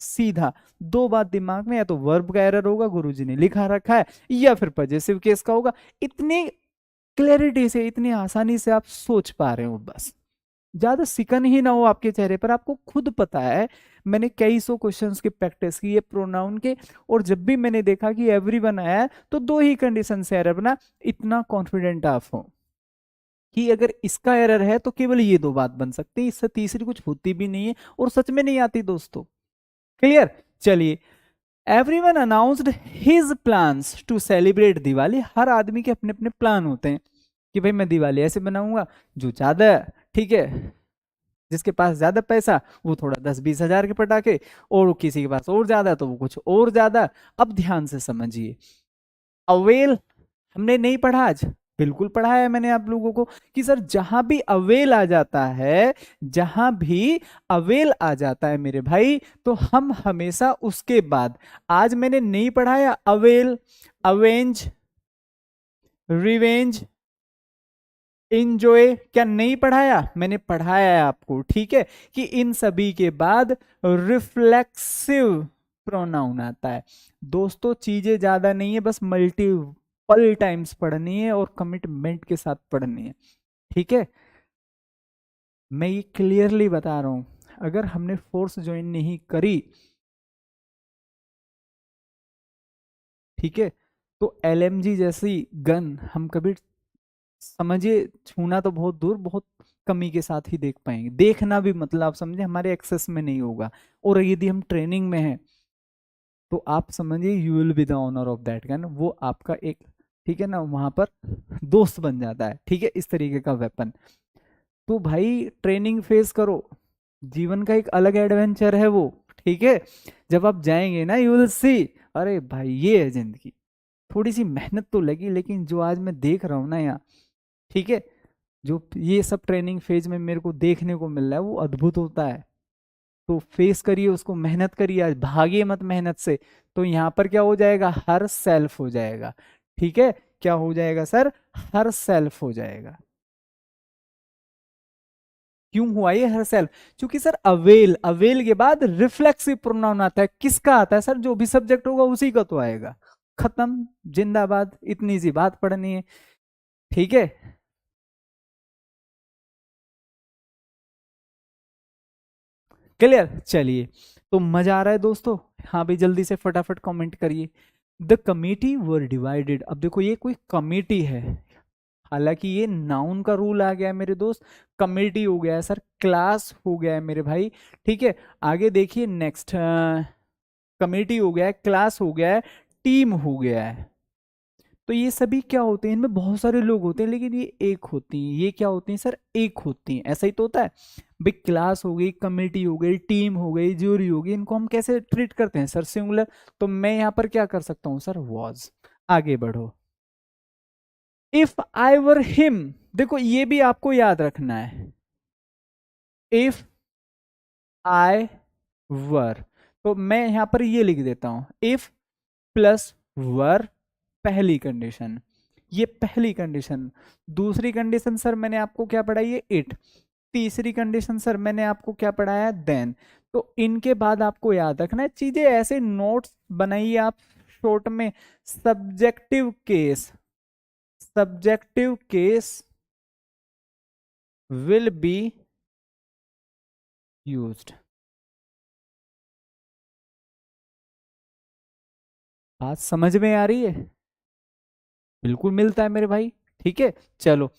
सीधा दो बात दिमाग में, या तो वर्ब का एरर होगा, गुरुजी ने लिखा रखा है, या फिर पॉजिटिव केस का होगा। इतनी क्लैरिटी से, इतनी आसानी से आप सोच पा रहे हो, बस ज्यादा सिकन ही ना हो आपके चेहरे पर। आपको खुद पता है, मैंने कई सौ क्वेश्चंस की प्रैक्टिस की है प्रोनाउन के, और जब भी मैंने देखा कि एवरीवन आया है तो दो ही कंडीशन से एरर बना। इतना कॉन्फिडेंट आप हो कि अगर इसका एरर है तो केवल ये दो बात बन सकती है, इससे तीसरी कुछ होती भी नहीं है, और सच में नहीं आती दोस्तों। क्लियर? चलिए, everyone announced his plans to celebrate Diwali. हर आदमी के अपने अपने प्लान होते हैं कि भाई मैं दिवाली ऐसे बनाऊंगा, जो ज्यादा, ठीक है, जिसके पास ज्यादा पैसा वो थोड़ा 10-20 हजार के पटाखे, और किसी के पास और ज्यादा तो वो कुछ और ज्यादा। अब ध्यान से समझिए, अवेल हमने नहीं पढ़ा आज? बिल्कुल पढ़ा है मैंने आप लोगों को कि सर जहां भी अवेल आ जाता है, जहां भी अवेल आ जाता है मेरे भाई, तो हम हमेशा उसके बाद, आज मैंने नहीं पढ़ाया अवेल, अवेंज, रिवेंज, इंजॉय, क्या नहीं पढ़ाया? मैंने पढ़ाया है आपको, ठीक है, कि इन सभी के बाद रिफ्लेक्सिव प्रोनाउन आता है। दोस्तों चीजें ज्यादा नहीं है, बस मल्टीपल टाइम्स पढ़नी है और कमिटमेंट के साथ पढ़नी है, ठीक है। मैं ये क्लियरली बता रहा हूं, अगर हमने फोर्स ज्वाइन नहीं करी, ठीक है, तो एलएमजी जैसी गन हम कभी, समझिए, छूना तो बहुत दूर, बहुत कमी के साथ ही देख पाएंगे। देखना भी मतलब आप समझे हमारे एक्सेस में नहीं होगा, और यदि हम ट्रेनिंग में हैं तो आप समझिए you will be the owner of that gun. वो आपका एक, ठीक है ना, वहां पर दोस्त बन जाता है, ठीक है, इस तरीके का वेपन। तो भाई ट्रेनिंग फेस करो, जीवन का एक अलग एडवेंचर है वो, ठीक है। जब आप जाएंगे ना, यू विल सी, अरे भाई ये है जिंदगी। थोड़ी सी मेहनत तो लगी, लेकिन जो आज मैं देख रहा हूँ ना यहाँ, ठीक है, जो ये सब ट्रेनिंग फेज में मेरे को देखने को मिल रहा है वो अद्भुत होता है। तो फेस करिए उसको, मेहनत करिए, आज भागिए मत मेहनत से। तो यहाँ पर क्या हो जाएगा? हर सेल्फ हो जाएगा, ठीक है। क्या हो जाएगा सर? हर सेल्फ हो जाएगा। क्यों हुआ ये हर सेल्फ? क्योंकि सर अवेल, अवेल के बाद रिफ्लेक्सिव प्रोनाउन आता है। किसका आता है सर? जो भी सब्जेक्ट होगा उसी का तो आएगा। खत्म, जिंदाबाद। इतनी सी बात पढ़नी है, ठीक है। क्लियर? चलिए, तो मजा आ रहा है दोस्तों? हाँ भाई, जल्दी से फटाफट कमेंट करिए। The committee were divided. अब देखो ये कोई कमिटी है, हालांकि ये नाउन का रूल आ गया है मेरे दोस्त। कमिटी हो गया है सर, क्लास हो गया है मेरे भाई, ठीक है। आगे देखिए नेक्स्ट, कमिटी हो गया है, क्लास हो गया है, टीम हो गया है। तो ये सभी क्या होते हैं? इनमें बहुत सारे लोग होते हैं, लेकिन ये एक होती हैं। ये क्या होती हैं सर? एक होती हैं। ऐसा ही तो होता है भाई। क्लास हो गई, कमेटी हो गई, टीम हो गई, ज्यूरी हो गई, इनको हम कैसे ट्रीट करते हैं सर? सिंगुलर। तो मैं यहाँ पर क्या कर सकता हूँ सर? वॉज। आगे बढ़ो। इफ आई वर हिम, देखो ये भी आपको याद रखना है, इफ आई वर, तो मैं यहां पर ये लिख देता हूं, इफ प्लस वर पहली कंडीशन, ये पहली कंडीशन। दूसरी कंडीशन सर मैंने आपको क्या पढ़ाई है, इट। तीसरी कंडीशन सर मैंने आपको क्या पढ़ाया, देन। तो इनके बाद आपको याद रखना है चीजें, ऐसे नोट्स बनाइए आप शॉर्ट में। Subjective case, subjective case will be used. बात समझ में आ रही है? बिल्कुल मिलता है मेरे भाई। ठीक है, चलो।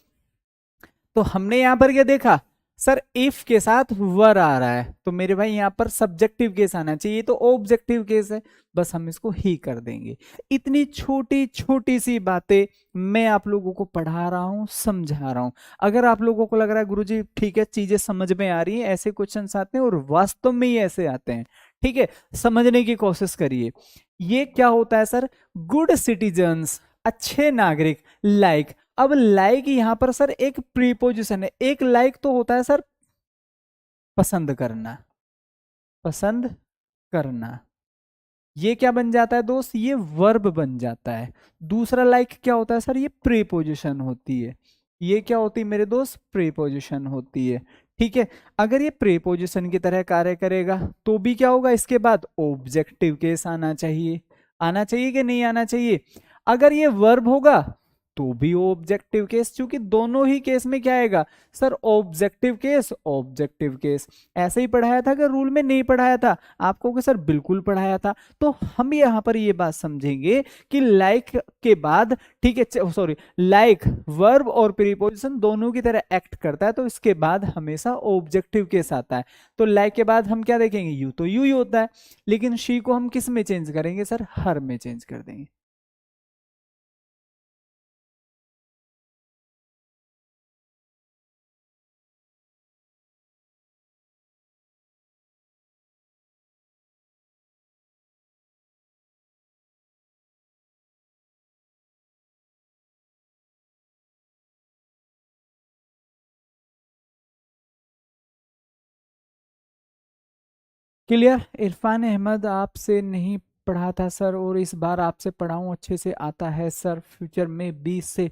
तो हमने यहां पर क्या देखा सर, इफ के साथ वर आ रहा है, तो मेरे भाई यहां पर सब्जेक्टिव केस आना चाहिए, तो ऑब्जेक्टिव केस है, बस हम इसको ही कर देंगे। इतनी छोटी छोटी सी बातें मैं आप लोगों को पढ़ा रहा हूं, समझा रहा हूं। अगर आप लोगों को लग रहा है गुरुजी ठीक है चीजें समझ में आ रही हैं, ऐसे क्वेश्चंस आते हैं और वास्तव में ही ऐसे आते हैं, ठीक है, समझने की कोशिश करिए। ये क्या होता है सर, गुड सिटीजन्स, अच्छे नागरिक, लाइक। अब लाइक यहां पर सर एक प्रीपोजिशन है, एक लाइक तो होता है सर पसंद करना, पसंद करना, ये क्या बन जाता है दोस्त, ये वर्ब बन जाता है। दूसरा लाइक क्या होता है सर, ये प्रीपोजिशन होती है, ये क्या होती है मेरे दोस्त, प्रीपोजिशन होती है। ठीक है, अगर ये प्रीपोजिशन की तरह कार्य करेगा तो भी क्या होगा, इसके बाद ऑब्जेक्टिव केस आना चाहिए, आना चाहिए कि नहीं आना चाहिए। अगर ये वर्ब होगा तो भी ऑब्जेक्टिव केस, क्योंकि दोनों ही केस में क्या आएगा sir, objective case, objective case. ऐसे ही पढ़ाया था कि रूल में नहीं पढ़ाया था आपको, कि सर बिल्कुल पढ़ाया था। तो हम यहां पर ये बात समझेंगे कि लाइक के बाद, ठीक है सॉरी, लाइक वर्ब और प्रीपोजिशन दोनों की तरह एक्ट करता है, तो इसके बाद हमेशा ऑब्जेक्टिव केस आता है। तो लाइक के बाद हम क्या देखेंगे, यू तो यू ही होता है, लेकिन शी को हम किस में चेंज करेंगे सर, हर में चेंज कर देंगे। क्लियर? इरफान अहमद, आपसे नहीं पढ़ा था सर, और इस बार आपसे पढ़ाऊं, अच्छे से आता है सर। फ्यूचर में 20 से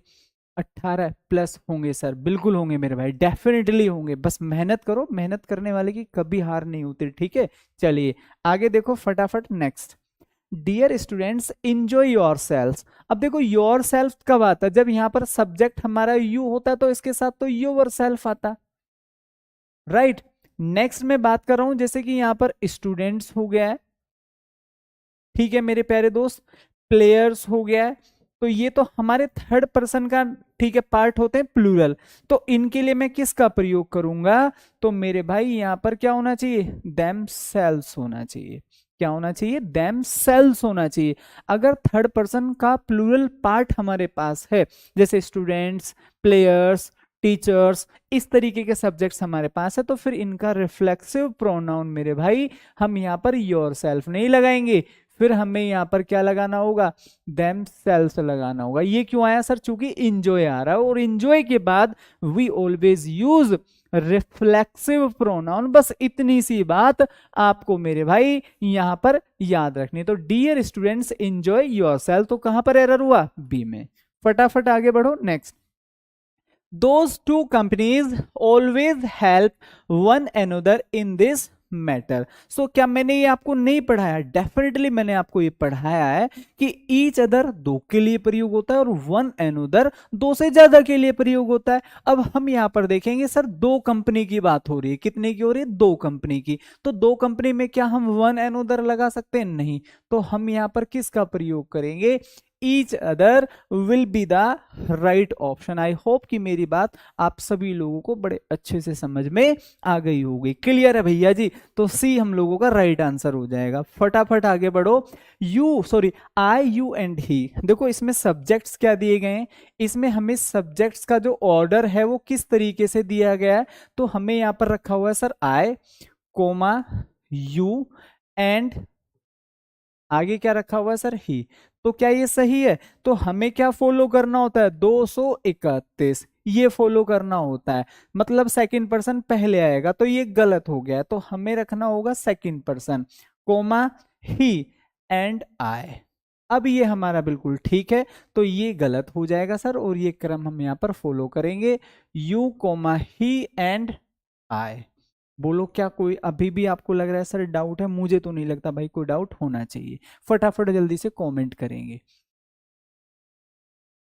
18 प्लस होंगे सर, बिल्कुल होंगे मेरे भाई, डेफिनेटली होंगे। बस मेहनत करो, मेहनत करने वाले की कभी हार नहीं होती। ठीक है, चलिए आगे देखो फटाफट। Next, dear students enjoy yourself. अब देखो योर सेल्फ कब आता है, जब यहाँ पर सब्जेक्ट हमारा यू होता है, तो इसके साथ तो योर सेल्फ आता, राइट। नेक्स्ट मैं बात कर रहा हूं, जैसे कि यहां पर स्टूडेंट्स हो गया है, ठीक है मेरे प्यारे दोस्त, प्लेयर्स हो गया है, तो ये तो हमारे थर्ड पर्सन का, ठीक है, पार्ट होते हैं प्लूरल। तो इनके लिए मैं किसका प्रयोग करूंगा, तो मेरे भाई यहां पर क्या होना चाहिए, देम सेल्स होना चाहिए। क्या होना चाहिए, देम सेल्स होना चाहिए। अगर थर्ड पर्सन का प्लूरल पार्ट हमारे पास है, जैसे स्टूडेंट्स, प्लेयर्स, टीचर्स, इस तरीके के सब्जेक्ट्स हमारे पास है, तो फिर इनका रिफ्लेक्सिव प्रोनाउन मेरे भाई हम यहां पर योर सेल्फ नहीं लगाएंगे, फिर हमें यहां पर क्या लगाना होगा, देम सेल्स लगाना होगा। ये क्यों आया सर, चूंकि इंजॉय आ रहा है, और इंजॉय के बाद we always use reflexive pronoun. बस इतनी सी बात आपको मेरे भाई यहां पर याद रखनी। तो डियर स्टूडेंट्स इंजॉय योरसेल्फ, तो कहां पर एरर हुआ, बी में। फटाफट आगे बढ़ो। Next, those two companies always help one another in this matter. So क्या मैंने ये आपको नहीं पढ़ाया, डेफिनेटली मैंने आपको ये पढ़ाया है कि ईच अदर दो के लिए प्रयोग होता है और वन एनोदर दो से ज्यादा के लिए प्रयोग होता है। अब हम यहां पर देखेंगे सर, दो कंपनी की बात हो रही है, कितने की हो रही है, दो कंपनी की। तो दो कंपनी में क्या हम वन एनोदर लगा सकते हैं, नहीं। तो हम यहां पर किसका प्रयोग करेंगे, each other will be the right option. I hope कि मेरी बात आप सभी लोगों को बड़े अच्छे से समझ में आ गई होगी। क्लियर है भैया जी? तो सी हम लोगों का राइट आंसर हो जाएगा। फटाफट आगे बढ़ो। You sorry, I you and he, देखो इसमें सब्जेक्ट्स क्या दिए गए हैं, इसमें हमें सब्जेक्ट्स का जो ऑर्डर है वो किस तरीके से दिया गया है। तो हमें यहां पर रखा हुआ है sir I coma you and आगे क्या रखा हुआ है सर, ही। तो क्या ये सही है? तो हमें क्या फॉलो करना होता है? 231 ये फॉलो करना होता है। मतलब सेकंड पर्सन पहले आएगा, तो ये गलत हो गया। तो हमें रखना होगा second person, comma he and I. अब ये हमारा बिल्कुल ठीक है, तो ये गलत हो जाएगा सर, और ये क्रम हम यहाँ पर फॉलो करेंगे, you comma he and I. बोलो, क्या कोई अभी भी आपको लग रहा है सर डाउट है? मुझे तो नहीं लगता भाई कोई डाउट होना चाहिए। फटाफट जल्दी से कमेंट करेंगे।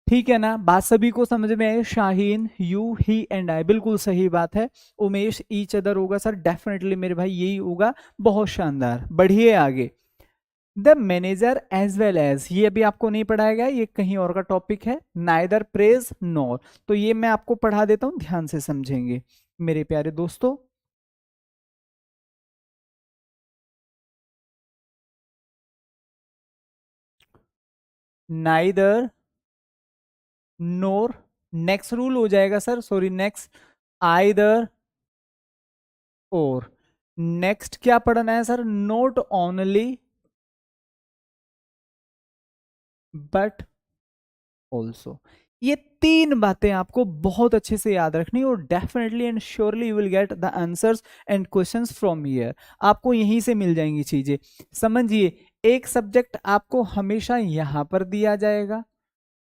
ठीक है ना, बात सभी को समझ में आई? Shaheen, you, he and I, बिल्कुल सही बात है। उमेश, ईच अदर होगा सर, डेफिनेटली मेरे भाई यही होगा। बहुत शानदार, बढ़िए आगे। The manager as well as, ये अभी आपको नहीं पढ़ाया गया, ये कहीं और का टॉपिक है। नाइदर प्रेज नॉर, तो ये मैं आपको पढ़ा देता हूं, ध्यान से समझेंगे मेरे प्यारे दोस्तों। नाइदर नोर, नेक्स्ट रूल हो जाएगा सर, सॉरी नेक्स्ट आइदर और। नेक्स्ट क्या पढ़ना है sir? Note only but also. ये तीन बातें आपको बहुत अच्छे से याद रखनी है, और definitely and surely you will get the answers and questions from here. आपको यहीं से मिल जाएंगी चीजें। समझिए, एक सब्जेक्ट आपको हमेशा यहां पर दिया जाएगा,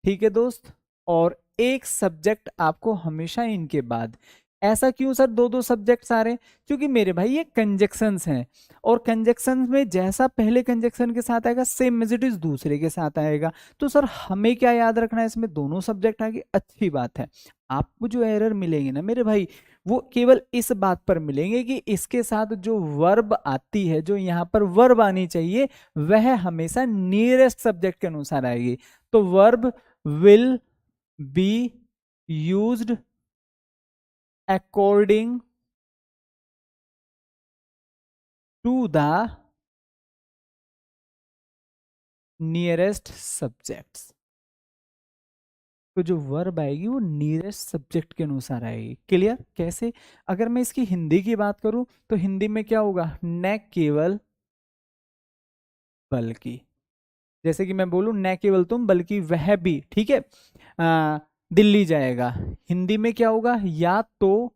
ठीक है दोस्त, और एक सब्जेक्ट आपको हमेशा इनके बाद। ऐसा क्यों सर दो दो सब्जेक्ट्स आ रहे हैं? क्योंकि मेरे भाई ये कंजक्शंस हैं, और कंजक्शंस में जैसा पहले कंजक्शन के साथ आएगा सेम एज इट इज दूसरे के साथ आएगा। तो सर हमें क्या याद रखना है? इसमें दोनों सब्जेक्ट आ गए, अच्छी बात है। आपको जो एरर मिलेंगे ना मेरे भाई, वो केवल इस बात पर मिलेंगे कि इसके साथ जो वर्ब आती है, जो यहाँ पर वर्ब आनी चाहिए, वह हमेशा नियरेस्ट सब्जेक्ट के अनुसार आएगी। तो verb will be used according to the nearest subjects। तो जो वर्ब आएगी वो नियरेस्ट सब्जेक्ट के अनुसार आएगी। क्लियर? कैसे? अगर मैं इसकी हिंदी की बात करूं, तो हिंदी में क्या होगा? न केवल बल्कि। जैसे कि मैं बोलूं, न केवल तुम बल्कि वह भी, ठीक है, दिल्ली जाएगा। हिंदी में क्या होगा? या तो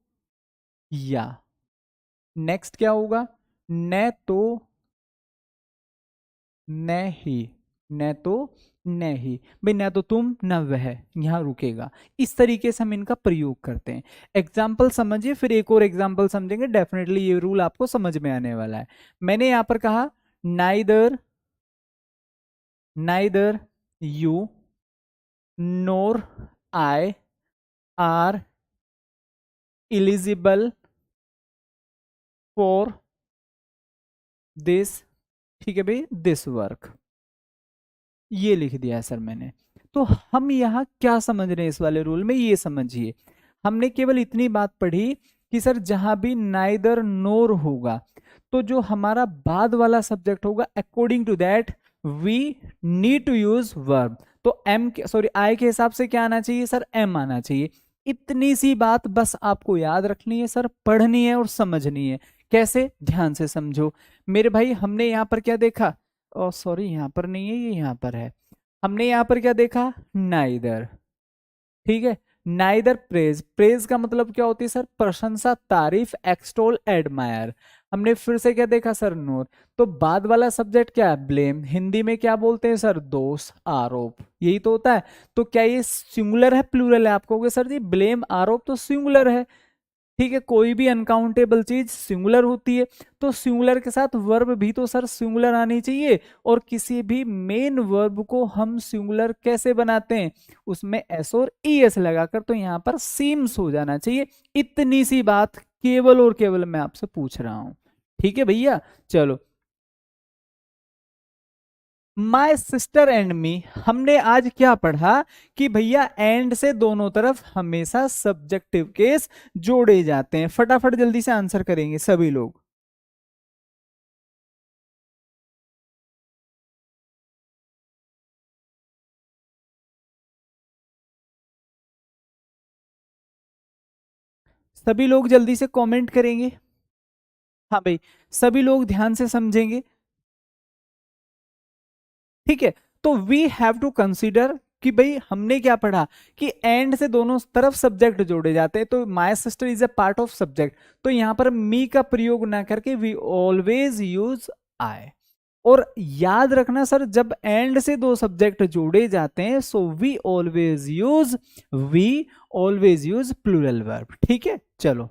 या। नेक्स्ट क्या होगा? न तो नहीं, न तो नहीं भाई, न तो तुम न वह, यहां रुकेगा। इस तरीके से हम इनका प्रयोग करते हैं। एग्जाम्पल समझिए, फिर एक और एग्जाम्पल समझेंगे, डेफिनेटली ये रूल आपको समझ में आने वाला है। मैंने यहां पर कहा neither, neither you NOR I R eligible for this, ठीक है भाई, दिस वर्क। ये लिख दिया है सर मैंने। तो हम यहाँ क्या समझ रहे हैं इस वाले रूल में? ये समझिए, हमने केवल इतनी बात पढ़ी कि सर जहां भी नाइदर नोर होगा, तो जो हमारा बाद वाला सब्जेक्ट होगा, according to that we need to use verb. तो एम, सॉरी आई के हिसाब से क्या आना चाहिए सर? एम आना चाहिए। इतनी सी बात बस आपको याद रखनी है सर, पढ़नी है और समझनी है। कैसे? ध्यान से समझो मेरे भाई। हमने यहाँ पर क्या देखा? ओ सॉरी, यहाँ पर नहीं है, ये यहाँ पर है। हमने यहाँ पर क्या देखा? नाइदर, ठीक है। नाइदर प्रेज, प्रेज का मतलब क्या होती है सर? प्रशंसा, तारीफ, एक्सटोल, एडमायर। हमने फिर से क्या देखा सर? नोर। तो बाद वाला सब्जेक्ट क्या है? ब्लेम। हिंदी में क्या बोलते हैं सर? दोष, आरोप, यही तो होता है। तो क्या ये सिंगुलर है प्लूरल है? आप कहोगे सर जी ब्लेम आरोप तो सिंगुलर है, ठीक है। कोई भी अनकाउंटेबल चीज सिंगुलर होती है, तो सिंगुलर के साथ वर्ब भी तो सर सिंगुलर आनी चाहिए। और किसी भी मेन वर्ब को हम सिंगुलर कैसे बनाते हैं? उसमें एस और ई एस लगाकर, तो यहां पर सीम्स हो जाना चाहिए। इतनी सी बात केवल और केवल मैं आपसे पूछ रहा हूं, ठीक है भैया। चलो, माय सिस्टर एंड मी, हमने आज क्या पढ़ा कि भैया एंड से दोनों तरफ हमेशा सब्जेक्टिव केस जोड़े जाते हैं। फटाफट जल्दी से आंसर करेंगे सभी लोग। सभी लोग जल्दी से कमेंट करेंगे। हाँ भाई, सभी लोग ध्यान से समझेंगे, ठीक है। तो वी हैव टू कंसीडर कि भाई हमने क्या पढ़ा कि एंड से दोनों तरफ सब्जेक्ट जोड़े जाते हैं, तो my sister is a part of subject, तो यहां पर मी का प्रयोग ना करके वी ऑलवेज यूज आई। और याद रखना सर, जब एंड से दो सब्जेक्ट जोड़े जाते हैं so we always use plural verb. ठीक है, चलो।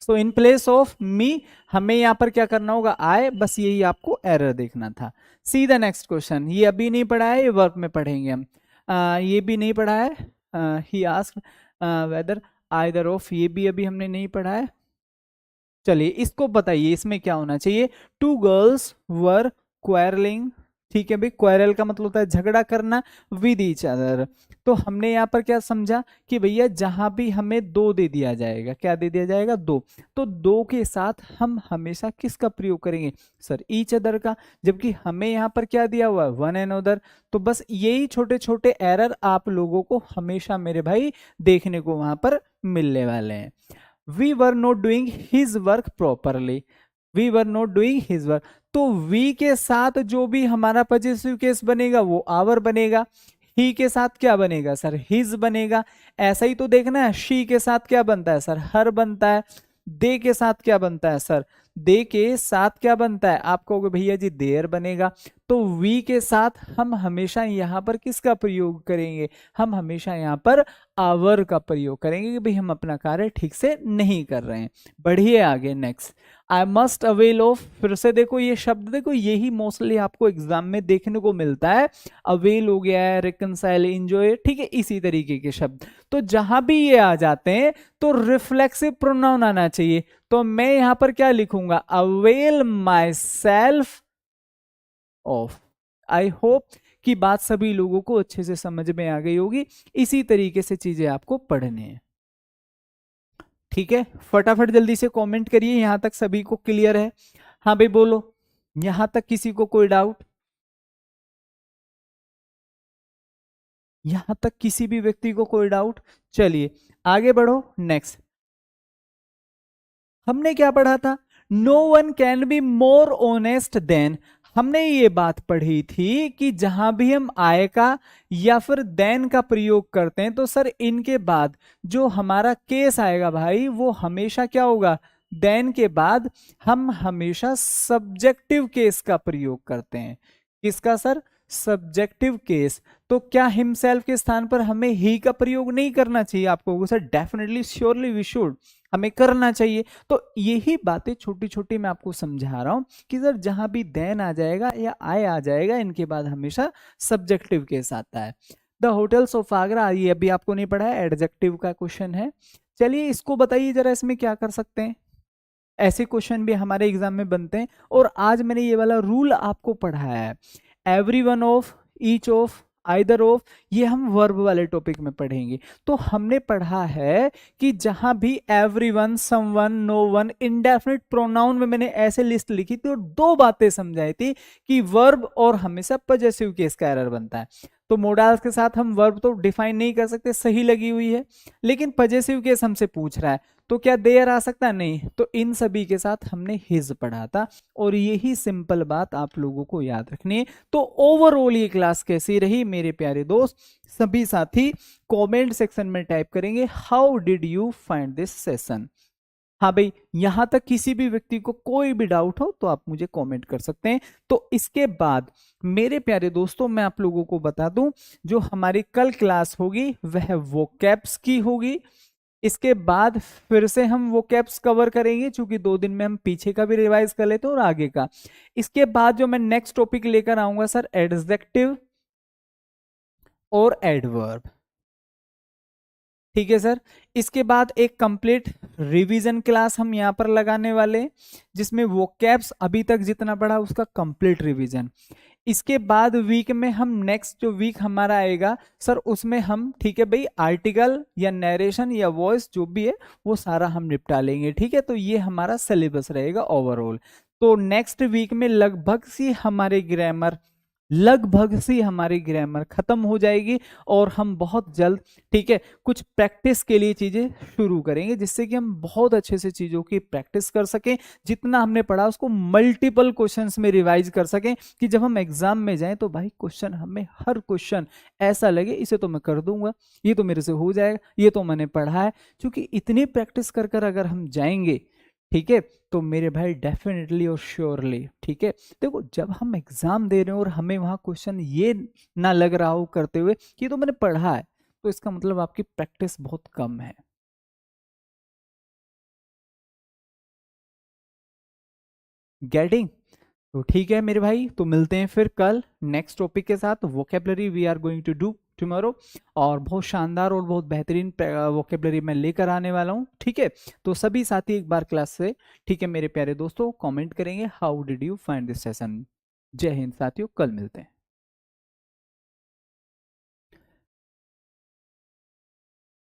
सो इन प्लेस ऑफ मी हमें यहां पर क्या करना होगा, आए, बस यही आपको एरर देखना था। सी द नेक्स्ट क्वेश्चन, ये अभी नहीं पढ़ा है, ये वर्क में पढ़ेंगे हम। ये भी नहीं पढ़ा है, he asked whether either of, ये भी अभी हमने नहीं पढ़ा है। चलिए इसको बताइए, इसमें क्या होना चाहिए। टू गर्ल्स वर क्वेरलिंग, ठीक है भाई, क्वेरल का मतलब होता है झगड़ा करना, विद ईच अदर। तो हमने यहाँ पर क्या समझा कि भैया जहां भी हमें दो दे दिया जाएगा, क्या दे दिया जाएगा, दो, तो दो के साथ हम हमेशा किसका प्रयोग करेंगे सर, ईच अदर का। जबकि हमें यहाँ पर क्या दिया हुआ है, वन एंड अदर। तो बस यही छोटे छोटे एरर आप लोगों को हमेशा मेरे भाई देखने को वहां पर मिलने वाले हैं। We were not doing his work properly. We were not doing his work. तो we के साथ जो भी हमारा पॉजिटिव केस बनेगा वो आवर बनेगा। ही के साथ क्या बनेगा सर, हिज बनेगा। ऐसा ही तो देखना है, शी के साथ क्या बनता है सर, हर बनता है। दे के साथ क्या बनता है सर, दे के साथ क्या बनता है, आप कहोगे भैया जी देयर बनेगा। तो वी के साथ हम हमेशा यहां पर किसका प्रयोग करेंगे, हम हमेशा यहां पर आवर का प्रयोग करेंगे कि भाई हम अपना कार्य ठीक से नहीं कर रहे हैं। बढ़िए आगे, next, I must avail of. फिर से देखो ये शब्द, देखो यही मोस्टली आपको एग्जाम में देखने को मिलता है। अवेल हो गया है, रिकंसाइल, एंजॉय, ठीक है, इसी तरीके के शब्द। तो जहां भी ये आ जाते हैं तो रिफ्लेक्सिव प्रोनाउन आना चाहिए। तो मैं यहां पर क्या लिखूंगा, avail my self of. I hope कि बात सभी लोगों को अच्छे से समझ में आ गई होगी। इसी तरीके से चीजें आपको पढ़ने हैं। ठीक है, फटाफट जल्दी से कमेंट करिए, यहां तक सभी को क्लियर है। हाँ भाई बोलो, यहां तक किसी को कोई डाउट, यहां तक किसी भी व्यक्ति को कोई डाउट। चलिए आगे बढ़ो, नेक्स्ट हमने क्या पढ़ा था, no one can be more honest than. हमने ये बात पढ़ी थी कि जहां भी हम आय का या फिर देन का प्रयोग करते हैं तो सर इनके बाद जो हमारा केस आएगा भाई वो हमेशा क्या होगा, देन के बाद हम हमेशा सब्जेक्टिव केस का प्रयोग करते हैं। किसका सर, सब्जेक्टिव केस। तो क्या हिमसेल्फ के स्थान पर हमें ही का प्रयोग नहीं करना चाहिए आपको sir, definitely surely we should, हमें करना चाहिए। तो यही बातें छोटी छोटी मैं आपको समझा रहा हूं कि सर जहां भी देन आ जाएगा या आय आ जाएगा इनके बाद हमेशा सब्जेक्टिव केस आता है। द होटल्स ऑफ आगरा, ये अभी आपको नहीं पढ़ा है, एडजेक्टिव का क्वेश्चन है। चलिए इसको बताइए जरा, इसमें क्या कर सकते हैं। ऐसे क्वेश्चन भी हमारे एग्जाम में बनते हैं और आज मैंने ये वाला रूल आपको पढ़ाया है। Every one of, each of, either of, ये हम वर्ब वाले टॉपिक में पढ़ेंगे। तो हमने पढ़ा है कि जहां भी everyone, someone, no one, indefinite pronoun में मैंने ऐसे लिस्ट लिखी थी और दो बातें समझाई थी कि वर्ब और हमेशा पॉजेसिव केस का एरर बनता है। तो मोडाल्स के साथ हम वर्ब तो डिफाइन नहीं कर सकते, सही लगी हुई है, लेकिन पॉजेसिव केस हमसे पूछ रहा है तो क्या देयर आ सकता है, नहीं। तो इन सभी के साथ हमने हिज पढ़ा था और यही सिंपल बात आप लोगों को याद रखनी है। तो ओवरऑल ये क्लास कैसी रही मेरे प्यारे दोस्त, सभी साथी कमेंट सेक्शन में टाइप करेंगे how did you find this session. हाँ भाई, यहां तक किसी भी व्यक्ति को कोई भी डाउट हो तो आप मुझे कमेंट कर सकते हैं। तो इसके बाद मेरे प्यारे दोस्तों मैं आप लोगों को बता दूं, जो हमारी कल क्लास होगी वह वोकैब्स की होगी। इसके बाद फिर से हम वो कैप्स कवर करेंगे, क्योंकि 2 दिन में हम पीछे का भी रिवाइज कर लेते हैं और आगे का। इसके बाद जो मैं नेक्स्ट टॉपिक लेकर आऊंगा सर, एडजेक्टिव और एडवर्ब। ठीक है सर, इसके बाद एक कंप्लीट रिवीजन क्लास हम यहां पर लगाने वाले हैं, जिसमें वो कैप्स अभी तक जितना पढ़ा उसका कंप्लीट रिवीजन। इसके बाद वीक में हम नेक्स्ट जो वीक हमारा आएगा सर उसमें हम, ठीक है भाई, आर्टिकल या नरेशन या वॉइस जो भी है वो सारा हम निपटा लेंगे। ठीक है, तो ये हमारा सिलेबस रहेगा ओवरऑल। तो नेक्स्ट वीक में लगभग सी हमारे ग्रामर लगभग सी हमारी ग्रामर खत्म हो जाएगी और हम बहुत जल्द, ठीक है, कुछ प्रैक्टिस के लिए चीजें शुरू करेंगे, जिससे कि हम बहुत अच्छे से चीजों की प्रैक्टिस कर सकें, जितना हमने पढ़ा उसको मल्टीपल क्वेश्चंस में रिवाइज कर सकें, कि जब हम एग्जाम में जाएं तो भाई क्वेश्चन, हमें हर क्वेश्चन ऐसा लगे इसे तो मैं कर दूंगा, ये तो मेरे से हो जाएगा, ये तो मैंने पढ़ा है। क्योंकि इतनी प्रैक्टिस कर कर अगर हम जाएंगे, ठीक है, तो मेरे भाई डेफिनेटली और श्योरली, ठीक है, देखो जब हम एग्जाम दे रहे हो और हमें वहां क्वेश्चन ये ना लग रहा हो करते हुए कि ये तो मैंने पढ़ा है, तो इसका मतलब आपकी प्रैक्टिस बहुत कम है। गेटिंग? तो ठीक है मेरे भाई, तो मिलते हैं फिर कल नेक्स्ट टॉपिक के साथ। Vocabulary we are going to do tomorrow, और बहुत शानदार और बहुत बेहतरीन वोकेबलरी मैं लेकर आने वाला हूँ, ठीक है। तो सभी साथी एक बार क्लास से, ठीक है मेरे प्यारे दोस्तों, कमेंट करेंगे how did you find this session. जय हिंद साथियों, कल मिलते हैं।